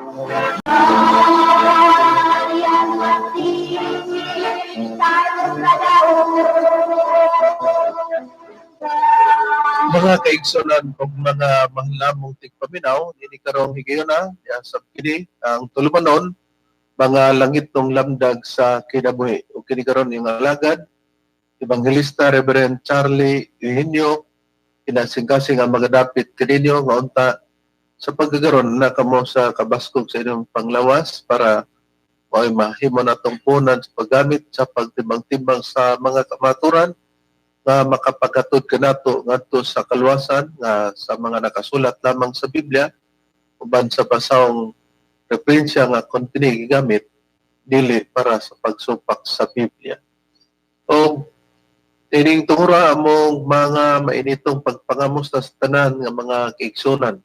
Mga kaigsunan o mga mahalamong tigpaminaw, ini karong higayon na sa kini ang tulumanon mga langit ng lamdag sa kinabuhi. O kini karon yung alagad, Evangelista Reverend Charlie Eugenio, kinasing-kasing ang mga dapit kaninyo nga unta sa pagkagaron na kamo sa kabaskog sa inyong panglawas para mahimo na tungpunan sa paggamit sa pagtimbang-timbang sa mga kamaturan nga makapagkatod kanato ngadto sa kaluwasan nga sa mga nakasulat lamang sa Biblia uban sa basahong referensya nga kung gigamit dili para sa pagsupak sa Biblia. O ining tungura among mga mainitong pagpangamusta sa tanan nga mga kaigsunan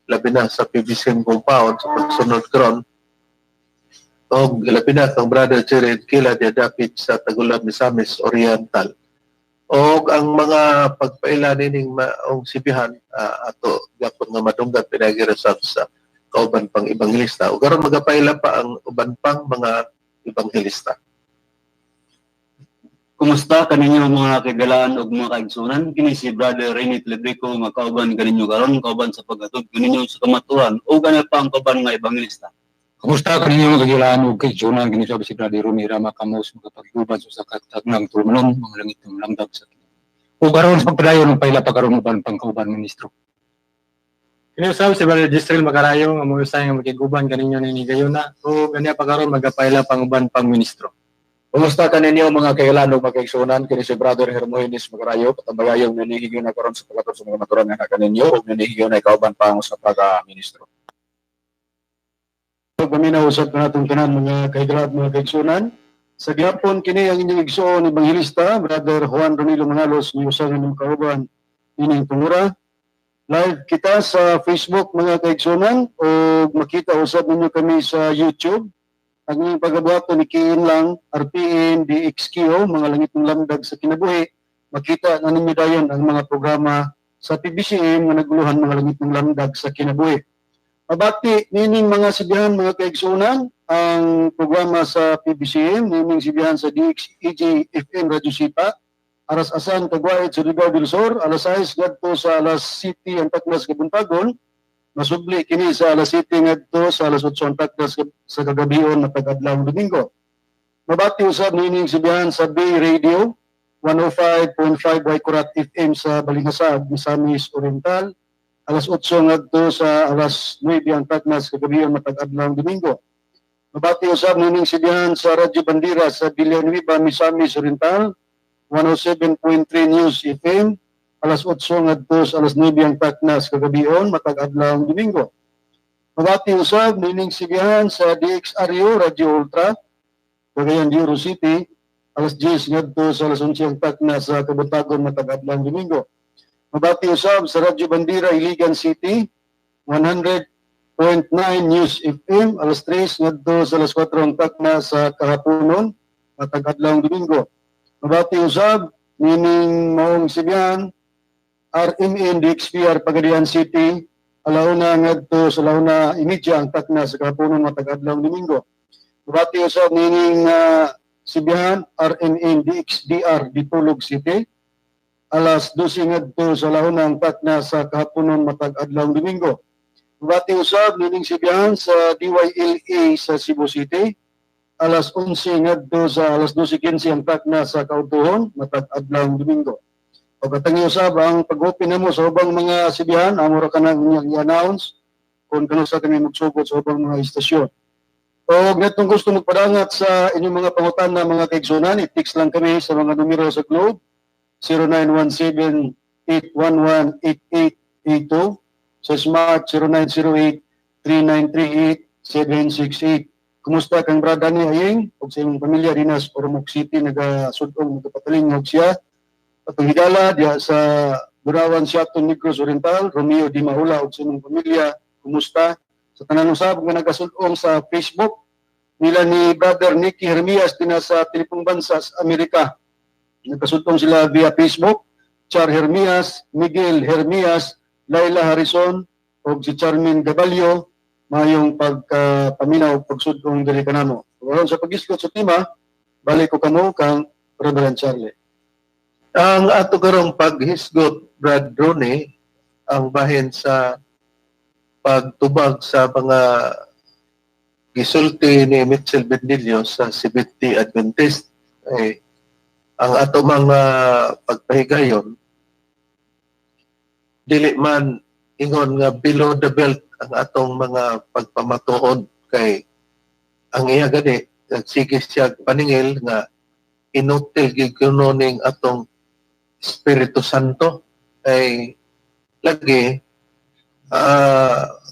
labi na sa PBCM compound sa pagsunod karon o labi na kang Brother Jared Kila Diadapit sa Tagulag, Misamis Oriental. O ang mga pagpaila nining maong sibihan ato gapon nga madunggan pinagirasab sa kauban pang ebanghelista o karon magapaila pa ang uban pang mga ebanghelista. Kumusta kaninyo mga kagalaan ug mga kaigsunan? Kini si Brother Rene Lebrico nga kauban kaninyo karon kauban sa pagatuod kaninyo sa kamaturan o ganit pa ang kauban nga ebanghelista. Kumusta kaninyo mga kagalaan ug kaigsunan? Kini si Brother Romira Macamos makapag-uban sa katatag ng tulumanon mga langit ng lamdag sa o karon sa pagpadayon ng paila pagkaroon uban pang kauban ministro. Kinusab si Brother Distril Magarayo nga mo usay nga makiguban kaninyo ni gayuna o ganiya pagkaroon magapaila pang uban pang ministro. Kumusta kaninyo mga kailan ug mga kaigsunan? Kini si Brother Hermogenes Magarayo patambayayong nanihigyo na karon sa pagkatod sa mga maturan nga kaninyo ug nanihigyo na kauban pang sa pagka-ministro. Paminaw usab natong tanan mga kailan mga kaigsunan. Sa gihapon kini ang inyong igsoon ebanghelista Brother Juan Ronilo Manalos ni usa nga kauban ining tungura. Live kita sa Facebook mga kaigsunan o makita usab ninyo kami sa YouTube. Ang inyong pagabuhaton ni Kiin lang RPN DXQ mga langit ng lamdag sa kinabuhi. Makita na ninyo dayon ang mga programa sa PBCM nga naguluhan mga langit ng lamdag sa kinabuhi. Mabati nining mga sibihan mga kaigsunan ang programa sa PBCM, nining sibihan sa DXEG FM Radio Sipa, aras asan Tagwait sa Surigao del Sur, alas 6 ngadto sa alas City ang Taknas Kabuntagon, masubli kini sa alas City ngadto sa alas 8 ang Taknas sa kagabion na pag-adlaw Domingo. Mabati usab nining sibihan sa Bay Radio 105.5 Waikurat FM sa Balingasag, Misamis Oriental, alas 8 ngadto sa alas 9 ang Taknas kagabion na pag-adlaw Domingo. Mabati usab nining sibihan sa Radyo Bandira sa Villanueva, Misamis Oriental, 107.3 News FM, alas 8 ngadto sa alas 9 ang Taknas kagabion matag adlaw Domingo. Mabati usab nining sibihan sa DXRU Radio Ultra, Cagayan de Oro City, alas 10 ngadto sa alas 11 ang Taknas sa Kabutagon matag adlaw Domingo. Mabati usab sa Radyo Bandira Iligan City, 100.9 News FM, alas 3 ngadto sa alas 4 ang Taknas sa kahaponon matag adlaw Domingo. Mabati usab nining maong sibihan RMN DXPR Pagadian City, alauna ngadto sa alauna imidya ang Taknas sa kahaponon matag adlaw Domingo. Mabati usab nining sibihan RMN DXDR Dipolog City, alas 12 ngadto sa alauna ang Taknas sa kahaponon matag adlaw Domingo. Mabati usab nining sibihan sa DYLA sa Cebu City, alas 11 ngadto sa alas 12:15 ang Taknas sa kautuhon matag adlaw Domingo. O katangi usab ang pag-open namo sa ubang mga sibihan amo ra kanang i-announce kung kano sa kami magsugod sa ubang mga istasyon. O netong gusto magpadangat sa inyong mga pangutana mga kaigsunan, i-text lang kami sa mga numero sa Globe 0917-811-8882, sa Smart 0908-3938-768. Kumusta kang brada ni Ayeng o sa imong pamilya dinas Ormoc City nagasudong nagpatalingog siya. Atong higala diya sa Burawan Siaton Negros Oriental, Romeo Di Mahula o sa imong pamilya, kumusta? Sa tanan usab nga nagasudong sa Facebook nila ni Brother Nicky Hermias din sa Tilipong Bansa sa Amerika. Nagkasudong sila via Facebook, Char Hermias, Miguel Hermias, Laila Harrison o si Charmin Gabalio, mayong pagpaminaw pagsudlong diri kanamo. Karon sa pag-isgot sa tema, balik ko kamo kang Reverend Charlie. Ang ato karong paghisgot, Brad Ronnie, ang bahin sa pagtubag sa mga gisulti ni Mitchell Bendilio sa Seventh-day Adventist. Ay, ang ato mga pagpahigayon, dili man ingon nga below the belt ang atong mga pagpamatuod kay ang iya gani sige siya paningil nga inutil gigunoning atong Espiritu Santo ay lagi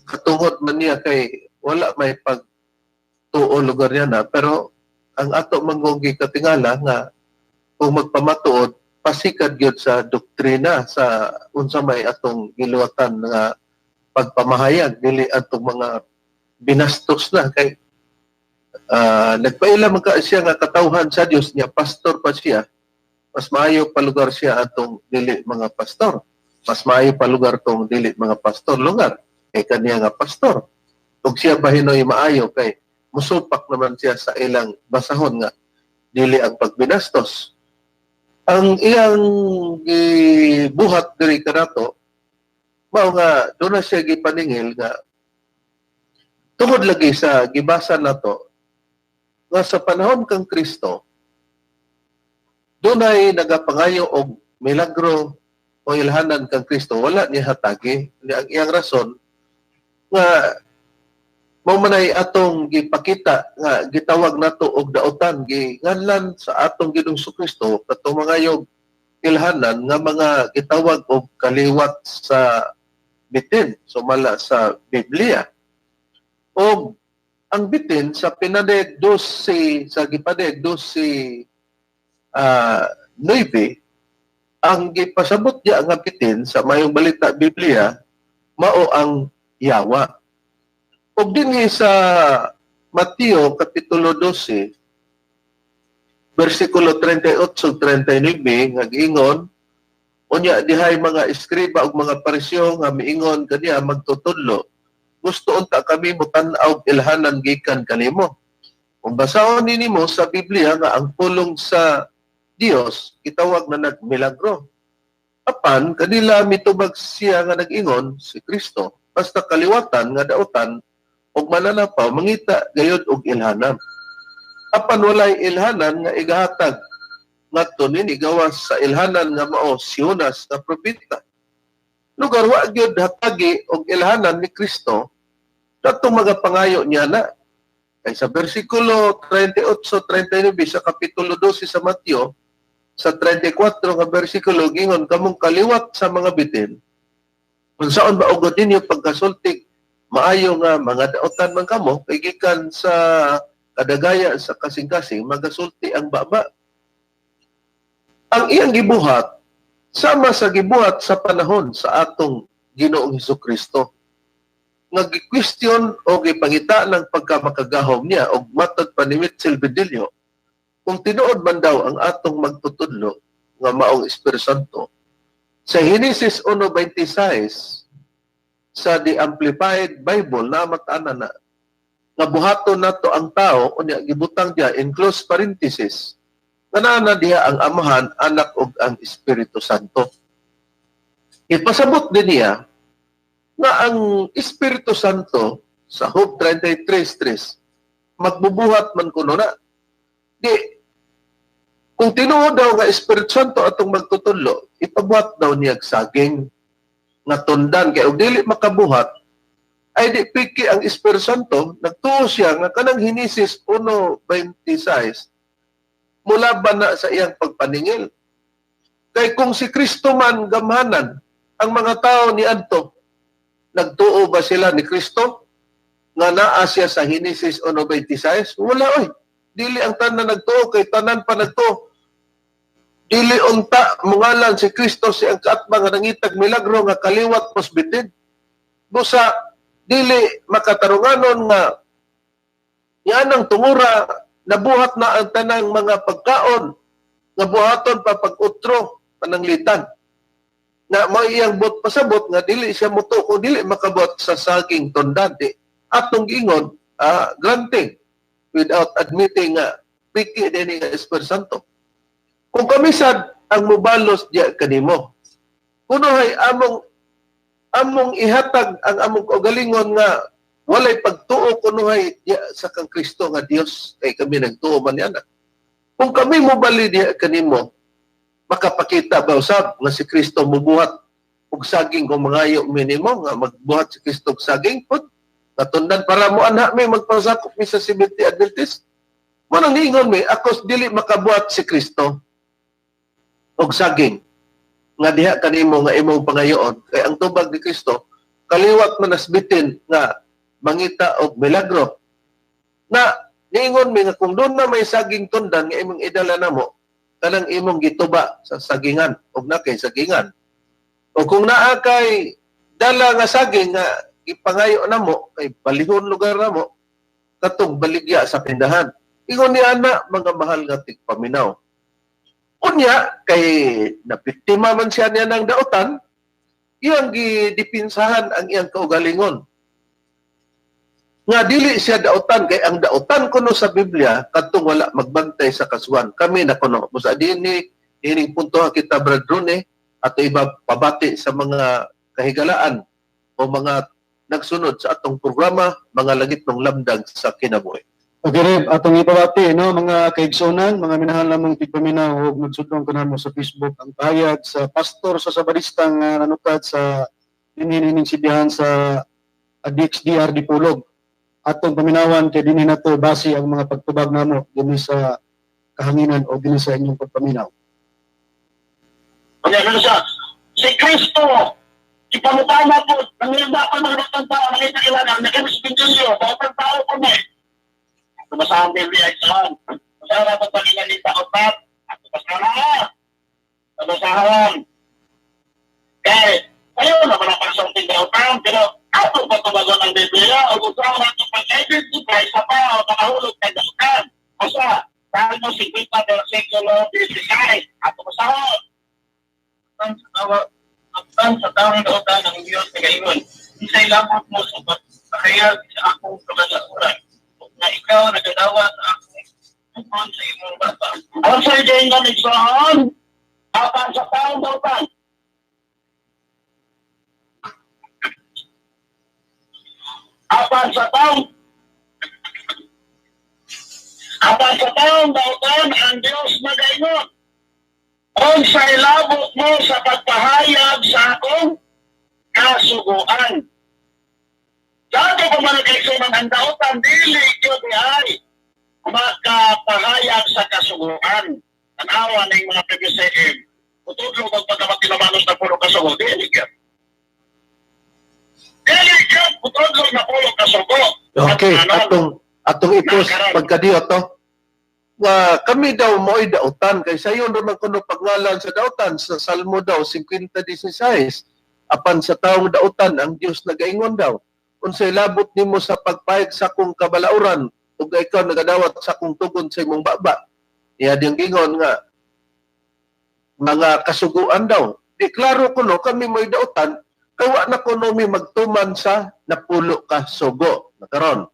katungod man niya kay wala may pagtuo lugar niya na pero ang ato manggogi katingala nga kung magpamatuod pasikad gyud sa doktrina sa unsa may atong giluwatan nga pagpamahayag dili atong mga binastos na kay nagpaila man ka siya nga katawhan sa Dios niya pastor pa siya mas maayo pa lugar siya atong dili mga pastor mas maayo pa lugar tong dili mga pastor lugar kay kaniya nga pastor ug siya bahinoy maayo kay musupak naman siya sa ilang basahon nga dili ang pagbinastos. Ang iyang gibuhat diri kanato mao nga doon na siya gipaningil nga tungod lagi sa gibasa nato nga sa panahon kang Kristo dunay nagapangayo og milagro o ilhanan kang Kristo wala niya hatagi ang iyang rason nga mao manay atong gipakita nga gitawag nato og daotan ginganlan sa atong Ginoong Kristo katong mga yog ilhanan nga mga gitawag og kaliwat sa bitin sumala sa Biblia. Og ang bitin sa pinadeg 12 sa gipadeg 12 9 ang gipasabot niya nga bitin sa mayong balita Biblia mao ang yawa. Og dinhi sa Mateo kapitulo 12 bersikulo 38-39 nga giingon unya dihay mga eskriba ug mga pariseo nga miingon kaniya magtutudlo gusto unta kami mutan-aw ilhanan gikan kanimo. Kung basahon ninimo sa Biblia nga ang pulong sa Dios gitawag na nagmilagro. Apan kanila mitubag siya nga nag-ingon si Kristo basta kaliwatan nga daotan og mananapaw mangita gayud og ilhanan. Apan walay ilhanan nga igahatag ngadto nini gawas sa ilhanan nga mao si Jonas nga propeta. Lugar wa gyud hatagi og ilhanan ni Kristo katong mga pangayo niya na. Kay sa bersikulo 38-39 sa kapitulo 12 sa Mateo sa 34 nga bersikulo gingon kamong kaliwat sa mga bitin. Kung saan ba ugod ninyo pagkasultik maayo nga mga daotan man kamo kay gikan sa kadagaya sa kasing-kasing magasulti ang baba. Ang iyang gibuhat sama sa gibuhat sa panahon sa atong Ginoong Hesukristo. Nga gi-question o gipangita ng pagkamakagahom niya og matod pa ni Mitchell Bendilio kung tinuod man daw ang atong magtutudlo nga maong Espiritu Santo. Sa Genesis 1:26 sa The Amplified Bible na matanan na nga buhaton nato ang tao unya gibutang diha in close parenthesis kanana diha ang Amahan, Anak ug ang Espiritu Santo. Ipasabot din niya nga ang Espiritu Santo sa Job 33:3 magbubuhat man kuno na. Di kung tinuod daw nga Espiritu Santo atong magtutudlo ipabuhat daw niya saging nga tundan kay og dili makabuhat ay di piki ang Espiritu Santo nagtuo siya nga kanang Genesis 1:26 mula ba na sa iyang pagpaningil kay kung si Kristo man gamhanan ang mga tao ni adto nagtuo ba sila ni Kristo nga naa siya sa Genesis 1:26 wala oy dili ang tanan nagtuo kay tanan pa nagtuo dili unta mungalan si Kristo si ang kaatbang nga nangitag milagro nga kaliwat posbitin. Busa dili makatarunganon nga yanang tungura nabuhat na ang tanang mga pagkaon nga buhaton pa pag-utro pananglitan. Na mao iyang pasabot nga dili siya muto kung dili makabot sa saging tondante atong giingon granting without admitting nga piki din nga Espiritu Santo. Kung kami sad ang mubalos diya kanimo, kuno hay among ihatag ang among kaugalingon nga walay pagtuo kuno hay diya sa kang Kristo nga Dios kay kami nagtuo man yana. Kung kami mobali diya kanimo, makapakita ba usab nga si Kristo mubuhat og saging kung mangayo minimo nga magbuhat si Kristo og saging pod katundan para mo anha may magpasakop mi sa Seventh Adventist. Manang ingon mi ako dili makabuhat si Kristo og saging nga diha kanimo nga imong pangayoon kay ang tubag ni Kristo kaliwat manasbitin nga mangita og milagro. Na niingon mi nga kung doon na may saging tundan nga imong idala namo kanang imong gituba sa sagingan og nakay sagingan. O kung naa kay dala nga saging nga ipangayo namo kay balihon lugar namo katong baligya sa tindahan. Ingon ni ana mga mahal nga tigpaminaw. Unya kay napiktima man siya niya ng dautan, iyang gidipinsahan ang iyang kaugalingon. Nga dili siya dautan kay ang dautan kuno sa Biblia kadtong wala magbantay sa kasuhan. Kami na kuno busa dinhi ining punto kita Brad Rune at iba pabati sa mga kahigalaan o mga nagsunod sa atong programa mga langit ng lamdag sa kinabuhi. Okay, Reb, atong ipabati, no, mga kaigsunan, mga minahal namong tigpaminaw o magsudlong ka mo sa Facebook ang pahayag sa pastor sa Sabadistang nanukad sa hinihining sibihan sa DXDR Dipolog. Atong paminawan kay dinhi nato base ang mga pagtubag namo dinhi sa kahanginan o dinhi sa inyong pagpaminaw. Kaya ano siya, si Kristo, ipamutama po, nangyanda pa ng mga tao, nakita kailangan, nag-respinyo, bawat tao ko na eh. Tumasahang Biblia ay saan. Masara pa paninalita o tap. At tumasahan. Kaya, ayaw naman ang pagsonting na utang. Pero, ato pa tumagon ang Biblia o gusto ako natin pag-identify sa tao na mahulog kay Dakan. Asa, dahil mo 50 versikulo 16. At tumasahan. Ang sa taong nautan ng Diyos na gayon. Isa'y lamot mo sa pagkakayag sa akong pagkakasuran. Na ikaw nagadawa sa akin tungkol sa imong bata. Ang sa diyan nga nagsahan, apan sa taong dautan. Apan sa taong dautan, ang Diyos nagaingon. Kung sa ilabot mo sa pagpahayag sa akong kasuguan. Dati ko man nagkaigsunan ang dautan, dili yun ay makapahayag sa kasuguan. Tanawa na yung mga PBCM. Tutudlo magpagkamatilamanos na pulo kasugo, dili yun. Dili yun, tutudlo na pulo kasugo. Okay, atong ipos pagkadiyo to. Kami daw mo'y dautan kay sayon naman kuno pagngalan sa dautan sa Salmo daw 50:16 apan sa taong dautan ang Dios nagaingon daw unsay labot nimo sa pagpayag sa akong kabalauran ug ikaw nagadawat sa akong tugon sa imong baba. Iya ding gingon nga mga kasuguan daw. Di klaro kuno kami mo'y dautan kay wa na kuno mi magtuman sa napulo ka sugo nakaron.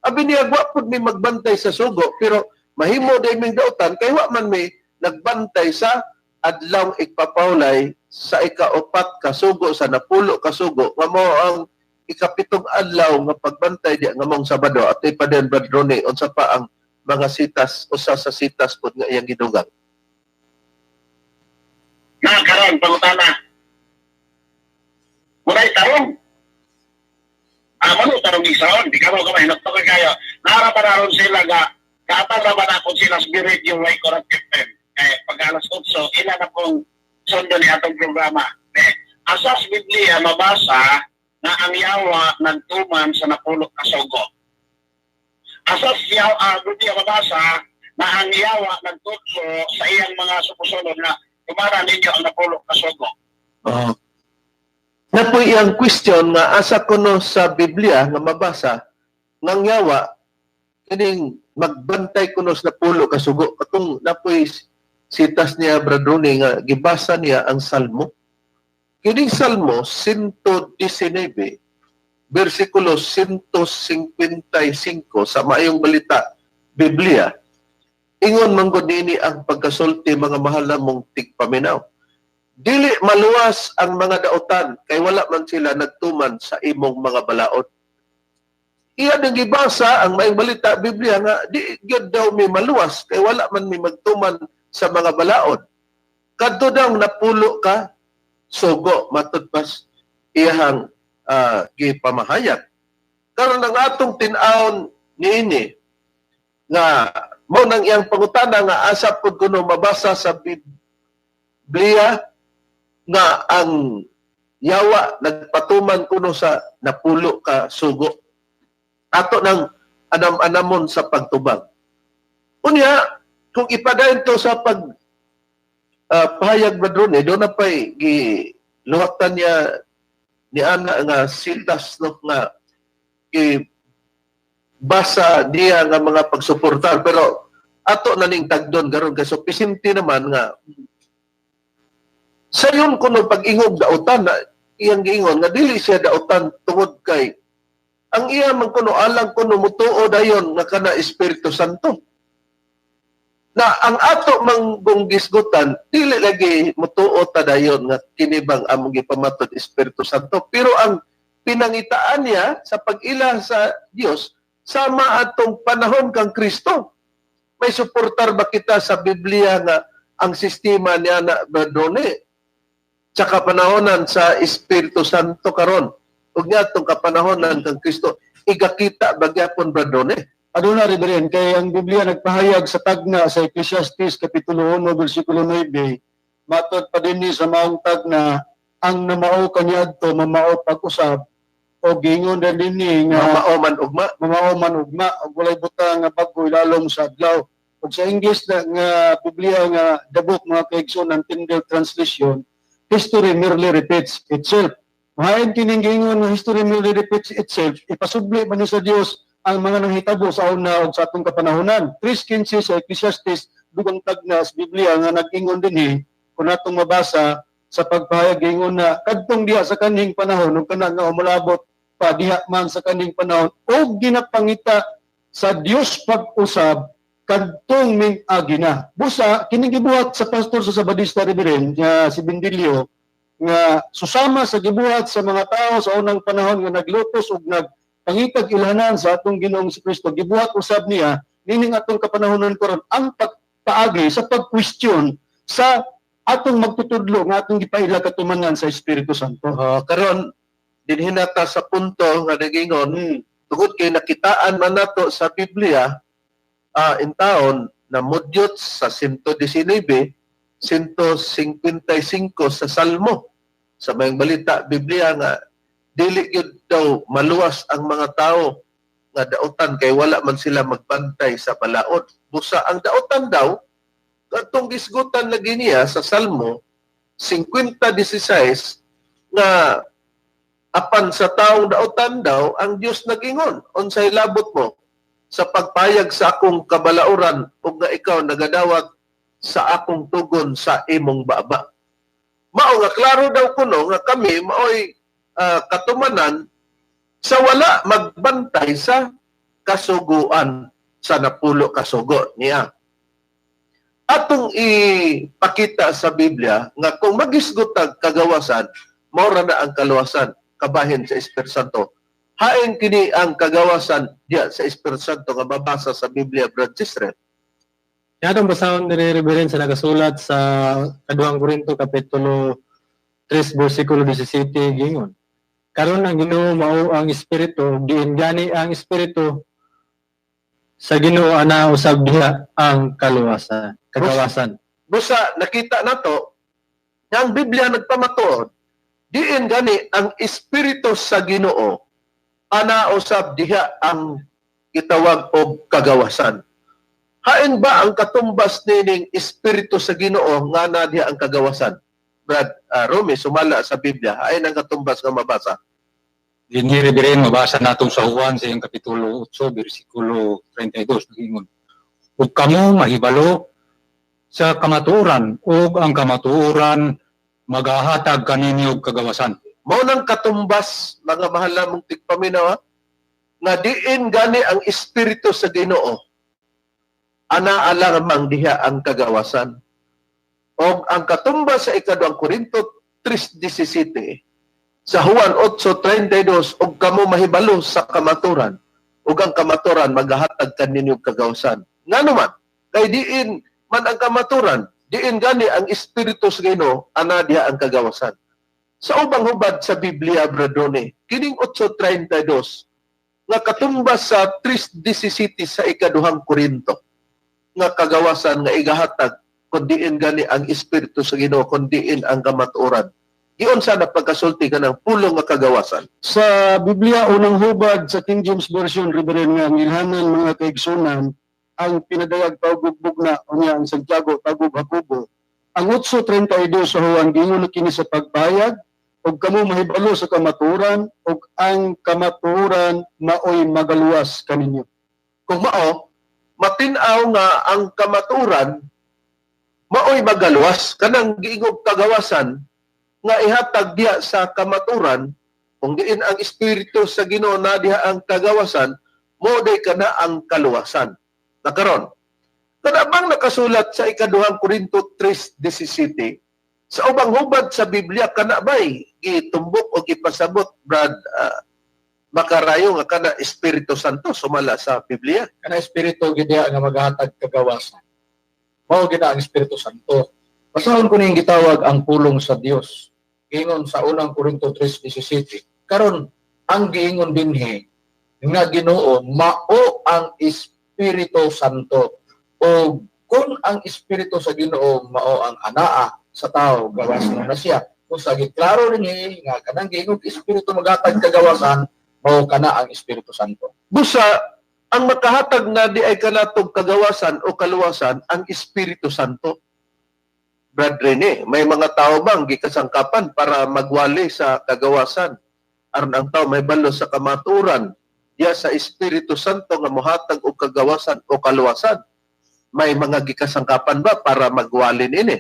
Abi niya wa pud mi magbantay sa sugo pero mahimo day ming dautan kay wa man may nagbantay sa adlaw igpapawlay sa ika-4 ka sugo sa napulo ka sugo nga mao ang ikapitong adlaw nga pagbantay di nga mong Sabado at pa din Brad Ronnie unsa pa ang mga sitas usa sa sitas pud nga iyang gidugang. Karon pangutana. Muna'y tarong. Mano tarong isaon, di ka mo kamahinap to kayo. Narapan sila nga katang naman ako sila spirit yung way corrective time. Kaya pag alas 8, ilan akong sundo ni atong programa. Asas Biblia mabasa na ang yawa nagtuman sa napulok kasugo. Asas Biblia mabasa na ang yawa nagtutlo sa iyang mga sumusunod na tumara ninyo ang napulok kasugo. Napoy iyang question nga asa kuno sa Biblia nga mabasa ng yawa kining magbantay kuno sa napulo ka sugo. Katong napoy sitas niya Brad Ronnie nga gibasa niya ang Salmo. Kining Salmo 119 versikulo 155 sa Maayong Balita, Biblia, ingon man gud nini ang pagkasulti mga mahal namong tigpaminaw. Dili maluwas ang mga dautan kay wala man sila nagtuman sa imong mga balaod. Iya nang gibasa ang Maayong Balita Biblia nga di gyud daw may maluwas kay wala man may magtuman sa mga balaod. Kadto daw napulo ka sugo matud pas iyang gipamahayag. Karon ang atong tin-aon niini nga mo nang iyang pangutana nga asa pud kuno mabasa sa Biblia nga ang yawa nagpatuman kuno sa napulo ka sugo. Ato nang anam-anamon sa pagtubag. Unya, kung ipadayon to sa pahayag ba doon, doon na pa'y giluhaktan niya ni Ana nga siltas no, nga basa niya nga mga pagsuportar. Pero ato na ning tagdon karon kay supisinti naman nga sayon kuno pag-ingog dautan na iyang giingon nga dili siya dautan tungod kay ang iya man kuno alang kuno mutuo dayon nga kana Espiritu Santo. Na ang ato manggong gisgutan dili lagi mutuo ta dayon nga kinibang among gipamatud Espiritu Santo, pero ang pinangitaan niya sa pag-ila sa Dios sama atong panahon kang Kristo. May suportar ba kita sa Biblia nga ang sistema niya na Bradone tsaka panahonan sa Espiritu Santo karon ug niya atong kapanahonan kang Kristo igakita bagyapon Bradone? Aduna Reverend, kay ang Biblia nagpahayag sa tagna sa Ecclesiastes Kapitulo 1, versikulo 9, matod pa din ni sa maong tagna, ang namao kaniadto mamao pag-usab, o gingon din ni nga mamao man ugma, og walay butang nga bago ilalom sa adlaw. Ug sa English na nga Biblia nga the book mga kaigsoon ng Tyndale translation, history merely repeats itself. Mahayan kining gingon nga history merely repeats itself, ipasubli man sa Dios ang mga nanghitabo sa una o sa atong kapanahonan. 3:15 sa Ecclesiastes, dugang tagna sa Biblia nga nag-ingon din kung natong mabasa sa pagpahayag ingon na kadtong diha sa kaning panahon ug kana nga umulabot pa diha man sa kaning panahon og ginapangita sa Dios pag-usab kadtong ming-agi na. Busa kining gibuhat sa pastor sa Sabadista Reverend nga si Bendilio nga susama sa gibuhat sa mga tao sa unang panahon nga naglutos ug pangitag ilhanan sa atong Ginoong si Kristo, gibuhat usab niya nining atong kapanahonan karon ang pagpaagi sa pag-question sa atong magtutudlo nga atong gipaila katumanan sa Espiritu Santo. Karon dinhi nata sa punto nga nagingon tungod kay nakitaan man nato sa Biblia in taon na mudyot sa 119, 155 sa Salmo sa Maayong Balita Biblia nga dili gyud daw maluwas ang mga tao nga dautan kay wala man sila magbantay sa balaod. Busa ang dautan daw katong gisgutan lagi niya sa Salmo 50:16 nga apan sa taong dautan daw ang Dios nagingon, unsay labot mo sa pagpayag sa akong kabalauran ug nga ikaw nagadawat sa akong tugon sa imong baba. Mao nga klaro daw kuno nga kami maoy katumanan sa wala magbantay sa kasuguan sa napulo kasugo niya. Atong ipakita sa Biblia nga kung magisgutag kagawasan, maura na ang kaluwasan kabahin sa Espiritu Santo. Hain kini ang kagawasan diya sa Espiritu Santo nga mabasa sa Biblia, Brad Israel. Yatong basahon ni Reverend sa nagasulat sa 2 Korinto Kapitulo 3, versikulo 17, gingon. Karon ang Ginoo mao ang Espiritu, diin gani ang Espiritu sa Ginoo ana usab diha ang kaluwasan, kagawasan. Busa nakita nato nga ang Biblia nagpamatuod, diin gani ang Espiritu sa Ginoo ana usab diha ang gitawag og kagawasan. Hain ba ang katumbas nining Espiritu sa Ginoo nga na diha ang kagawasan? Brad Romy, sumala sa Biblia, hain ang katumbas nga mabasa. Dinhi Reverend, mabasa natong sa Juan sa iyang Kapitulo 8, versikulo 32, nagingon. Ug kamo mahibalo sa kamatuoran, ug ang kamatuoran magahatag kaninyo og kagawasan. Mao nang katumbas mga mahal namong tigpaminaw ha, nga diin gani ang espiritu sa Ginoo ana alamang diha ang kagawasan. O ang katumbas sa ikaduhang Korinto 3:17 sa Juan 8:32 og kamo mahibalo sa kamaturan ug ang kamaturan maghatag kaninyo kagawasan. Ngano man kay diin man ang kamaturan, diin gani ang espiritu sa Ginoo ana diha ang kagawasan. Sa ubang hubad sa Biblia, Bradone, kining 8:32 nga katumbas sa 3:17 sa ikaduhang Korinto nga kagawasan nga igahatag kundiin gani ang espiritu sa Ginoo kundiin ang kamatuoran. Iyon sana pagkasulti ka ng pulong nga kagawasan. Sa Biblia, unang hubad sa King James Version, Reverend, nga ang ilhanan mga kaigsunan, ang pinadayag tawgugbog na o niya ang Santiago, tawgub Hakubo. Ang 8:32 sa Juan, gingon na kini sa pagpayag, og kamo mahibalo sa kamaturan, og ang kamaturan maoy magaluwas kaninyo. Kung mao, matinaw nga ang kamaturan maoy magaluwas kanang giingog kagawasan nga ihatag diha sa kamaturan kung diin ang espiritu sa Ginoo na diha ang kagawasan mo day kana ang kaluwasan. Nakaron kada bang nakasulat sa ikaduhang Korinto 3:17 sa ubang hubad sa Biblia kana bay gitumbok o gipasabot Brad Makarayo nga kana Espiritu Santo sumala sa Biblia. Kana espiritu gid nga maghatag kagawasan. Mao gid ang Espiritu Santo. Basahon ko ning gitawag ang pulong sa Dios. Ingon sa unang Korinto 3:17. Karon ang giingon dinhi nga Ginoo mao ang Espiritu Santo. O kung ang Espiritu sa Ginoo mao ang anaa sa tao, gawas na siya. Kung sa giklaro dinhi nga kanang giingog Espiritu maghatag kagawasan, mao kana ang Espiritu Santo. Busa ang makahatag na di ay kanatong kagawasan o kaluwasan ang Espiritu Santo. Brad Rene, may mga tao bang gikasangkapan para magwali sa kagawasan? Aron ang tao may balo sa kamaturan diya sa Espiritu Santo nga mohatag og kagawasan o kaluwasan. May mga gikasangkapan ba para magwali nini?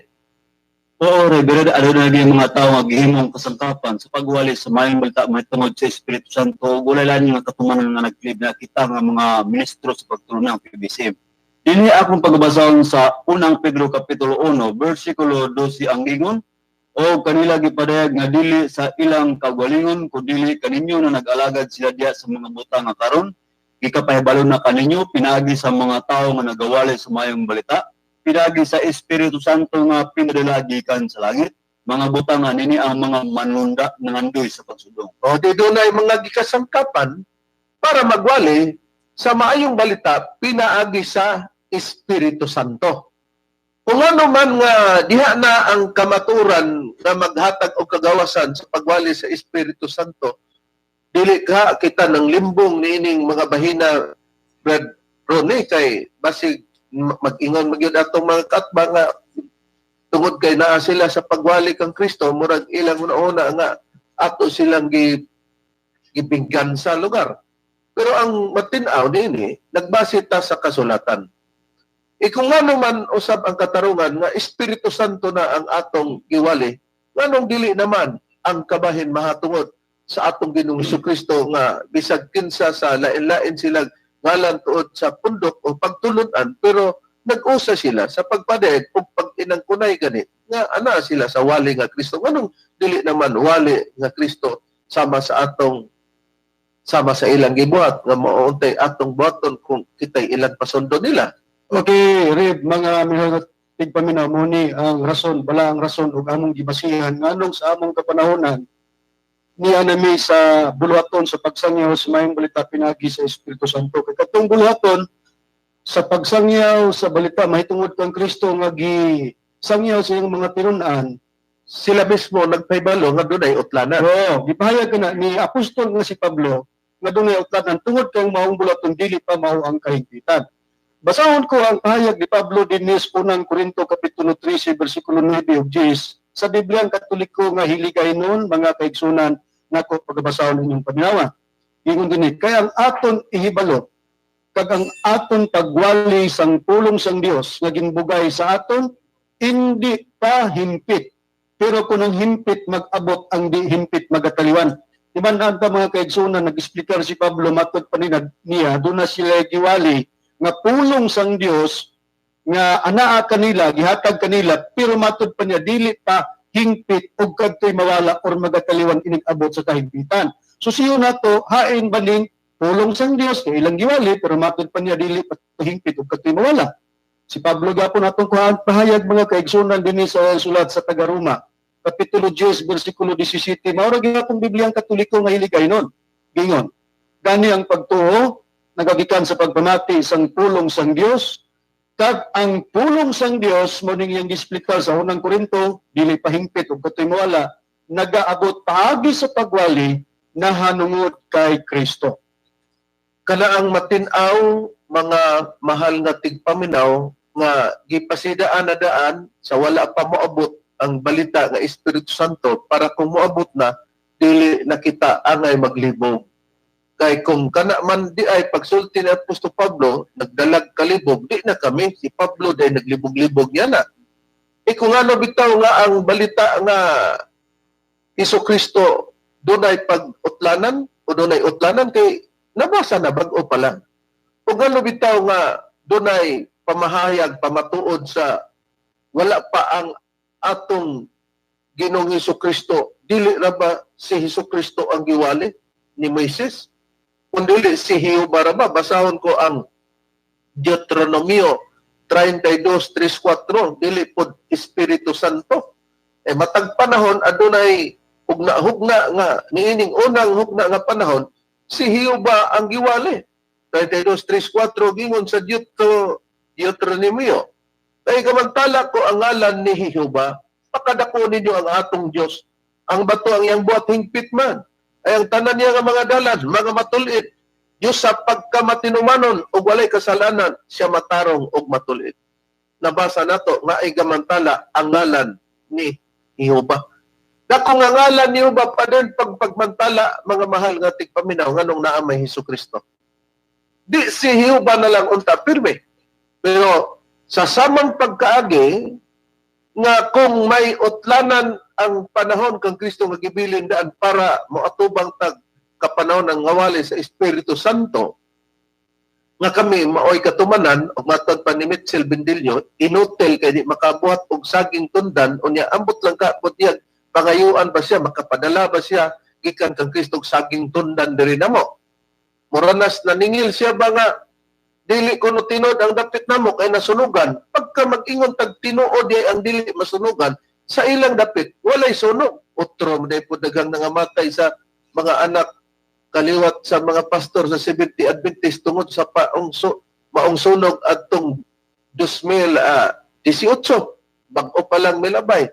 Oo, Reverend, ano na yung mga tao nga gihimong kasangkapan sa pagwali sa mayong balita may tungod sa Espiritu Santo. Gulay lang yung katumanan nga nag-clip na kita nga mga ministro sa pagtulong ng PBC. Dili akong pagbasahon sa unang Pedro Kapitulo 1, versikulo 12 ang ingon, o kanila gipadayag nga dili sa ilang kagalingon, kundi kaninyo na nag-alagad sila diya sa mga butang nga karon, gikapahibalo na kaninyo, pinagi sa mga tao nga nagawali sa mayong balita, pinagi sa Espiritu Santo nga pinadala gikan sa langit, mga butang nga nini ang mga manunda nga nandoy sa pagsudong. O di doon ay mga gikasangkapan para magwali sa maayong balita pinaagi sa Espiritu Santo. Kung ano man nga diha na ang kamaturan na maghatag og kagawasan sa pagwali sa Espiritu Santo, dili ka kita ng limbong niining mga bahina Brad Ronnie kay basig mag-ingon magyud atong mga katba nga tungod kay naa sila sa pagwali kang Kristo murag ilang una nga ato silang gibinggan sa lugar. Pero ang matinaw dinhi nagbase ta sa kasulatan. Kung ano man usab ang katarungan nga Espiritu Santo na ang atong giwali, nganong dili naman ang kabahin mahatungod sa atong Ginoong Jesucristo nga bisag kinsa sa lain-lain sila ngalan tuod sa pundok o pagtulunan pero nag-usa sila sa pagpadayag o pag-inangkunay gani nga ana sila sa wali nga Kristo. Nganong dili naman wali nga Kristo sama sa ilang gibuhat nga mauuntay atong buhaton kung kitay ilang pasundo nila. Okay, Rib, mga mga tigpaminaw mo ni ang rason, bala ang rason ug among gibasihan nganong sa among kapanahonan ni anami sa buluhaton sa pagsangyaw sa mayong balita pinagi sa Espiritu Santo. Kay katong buluhaton sa pagsangyaw sa balita mahitungod kang Kristo nga gisangyaw sa iyang mga tinunan, Sila mismo nagpaybalo nga dunay utlanan. gipahayag kana ni apostol nga si Pablo nga dunay utlanan tungod kay maong buluhaton dili pa mao ang kahigpitan. Basahon ko ang pahayag ni Pablo dinis unang Korinto kapitulo 13 bersikulo 9 ug 10 sa Bibliang Katoliko nga hiligay noon mga kaigsunan nako pagbasahon ninyong paminawa. Ingon dinhi kay ang aton ihibalo kag ang aton pagwali sang pulong sang Dios nga ginbugay sa aton hindi pa himpit pero kung ang himpit mag-abot ang di himpit magataliwan. Di ba na mga kaigsunan nag-explicar si Pablo matod pa niya, doon na sila giwali nga pulong sang Dios nga anaa kanila, gihatag kanila, pero matod pa niya dili pa hingpit og kadtoy mawala or magataliwan ining abot sa kahimpitan. So siyo nato hain baling pulong sang Dios kay ilang giwali pero matod pa niya dili pa hingpit og kadtoy mawala. Si Pablo gapon atong kuhaan pahayag mga kaigsunan dinhi sa sulat sa taga-Roma, kapitulo 10 bersikulo 17, mao ra gyapon Bibliang Katoliko nga hiligay nun. Gingon, gani ang pagtuo nagagikan sa pagpamati sang pulong sang Dios. Kag ang pulong sang Dios mo ning iyang gisplikar sa unang Korinto, dili pahingpit ug katoy mawala, nagaabot paagi sa pagwali nahanungod kay Kristo. Kana ang matinaw mga mahal nga tigpaminaw nga gipasidaan na daan sa wala pa moabot ang balita nga Espiritu Santo para kung moabot na dili na kita angay maglibog. Kay kung kana man di ay pagsulti ni Apostol Pablo, nagdalag kalibog, di na kami, si Pablo day naglibog-libog niya na. Kung ano bitaw nga ang balita nga Jesucristo doon ay pag-utlanan o doon ay utlanan kay nabasa na bago pa lang. Kung ano bitaw nga doon ay pamahayag, pamatuod sa wala pa ang atong Ginoong Jesucristo, dili ra ba si Jesucristo ang giwali ni Moises? Kung dili si Jehovah ra ba, basahon ko ang Deuteronomio 32:3-4, dili pod Espiritu Santo. Matag panahon adunay hugna nga niining unang hugna nga panahon si Jehovah ang giwali. 32:3-4 gingon sa Deuteronomio. Kay kamantala ko ang ngalan ni Jehovah, pakadako ninyo ang atong Dios. Ang bato ang iyang buhat hingpit man. Ay ang tanan niya nga mga dalan, mga matulit. Diyos sa pagkamatinumanon o walay kasalanan, siya matarong o matulit. Nabasa nato nga ay gamantala ang ngalan ni Jehovah. Dako nga ngalan ni Jehovah pa din pagmantala mga mahal nga tigpaminaw nganong naa may Hesukristo. Di si Jehovah na lang unta pirme. Pero sa samang pagkaagi nga kung may utlanan ang panahon kang Kristo nga gibilin daan para moatubang tag kapanahon ng ngawali sa Espiritu Santo nga kami maoy katumanan o matod pa ni Mitchell Bendilio inutel kay di makabuhat og saging tundan unya ambot lang ka putyan pangayuan ba siya makapadala ba siya gikan kang Kristo og saging tundan diri namo moranas naningil siya ba nga dili kuno tinod ang dapit namo kay nasunugan pagka mag-ingon tag tinuod ang dili masunugan sa ilang dapit walay sunog utro day pud daghang nangamatay sa mga anak kaliwat sa mga pastor sa Seventh-day Adventist tungod sa maong sunog adtong 2018 bag-o pa lang milabay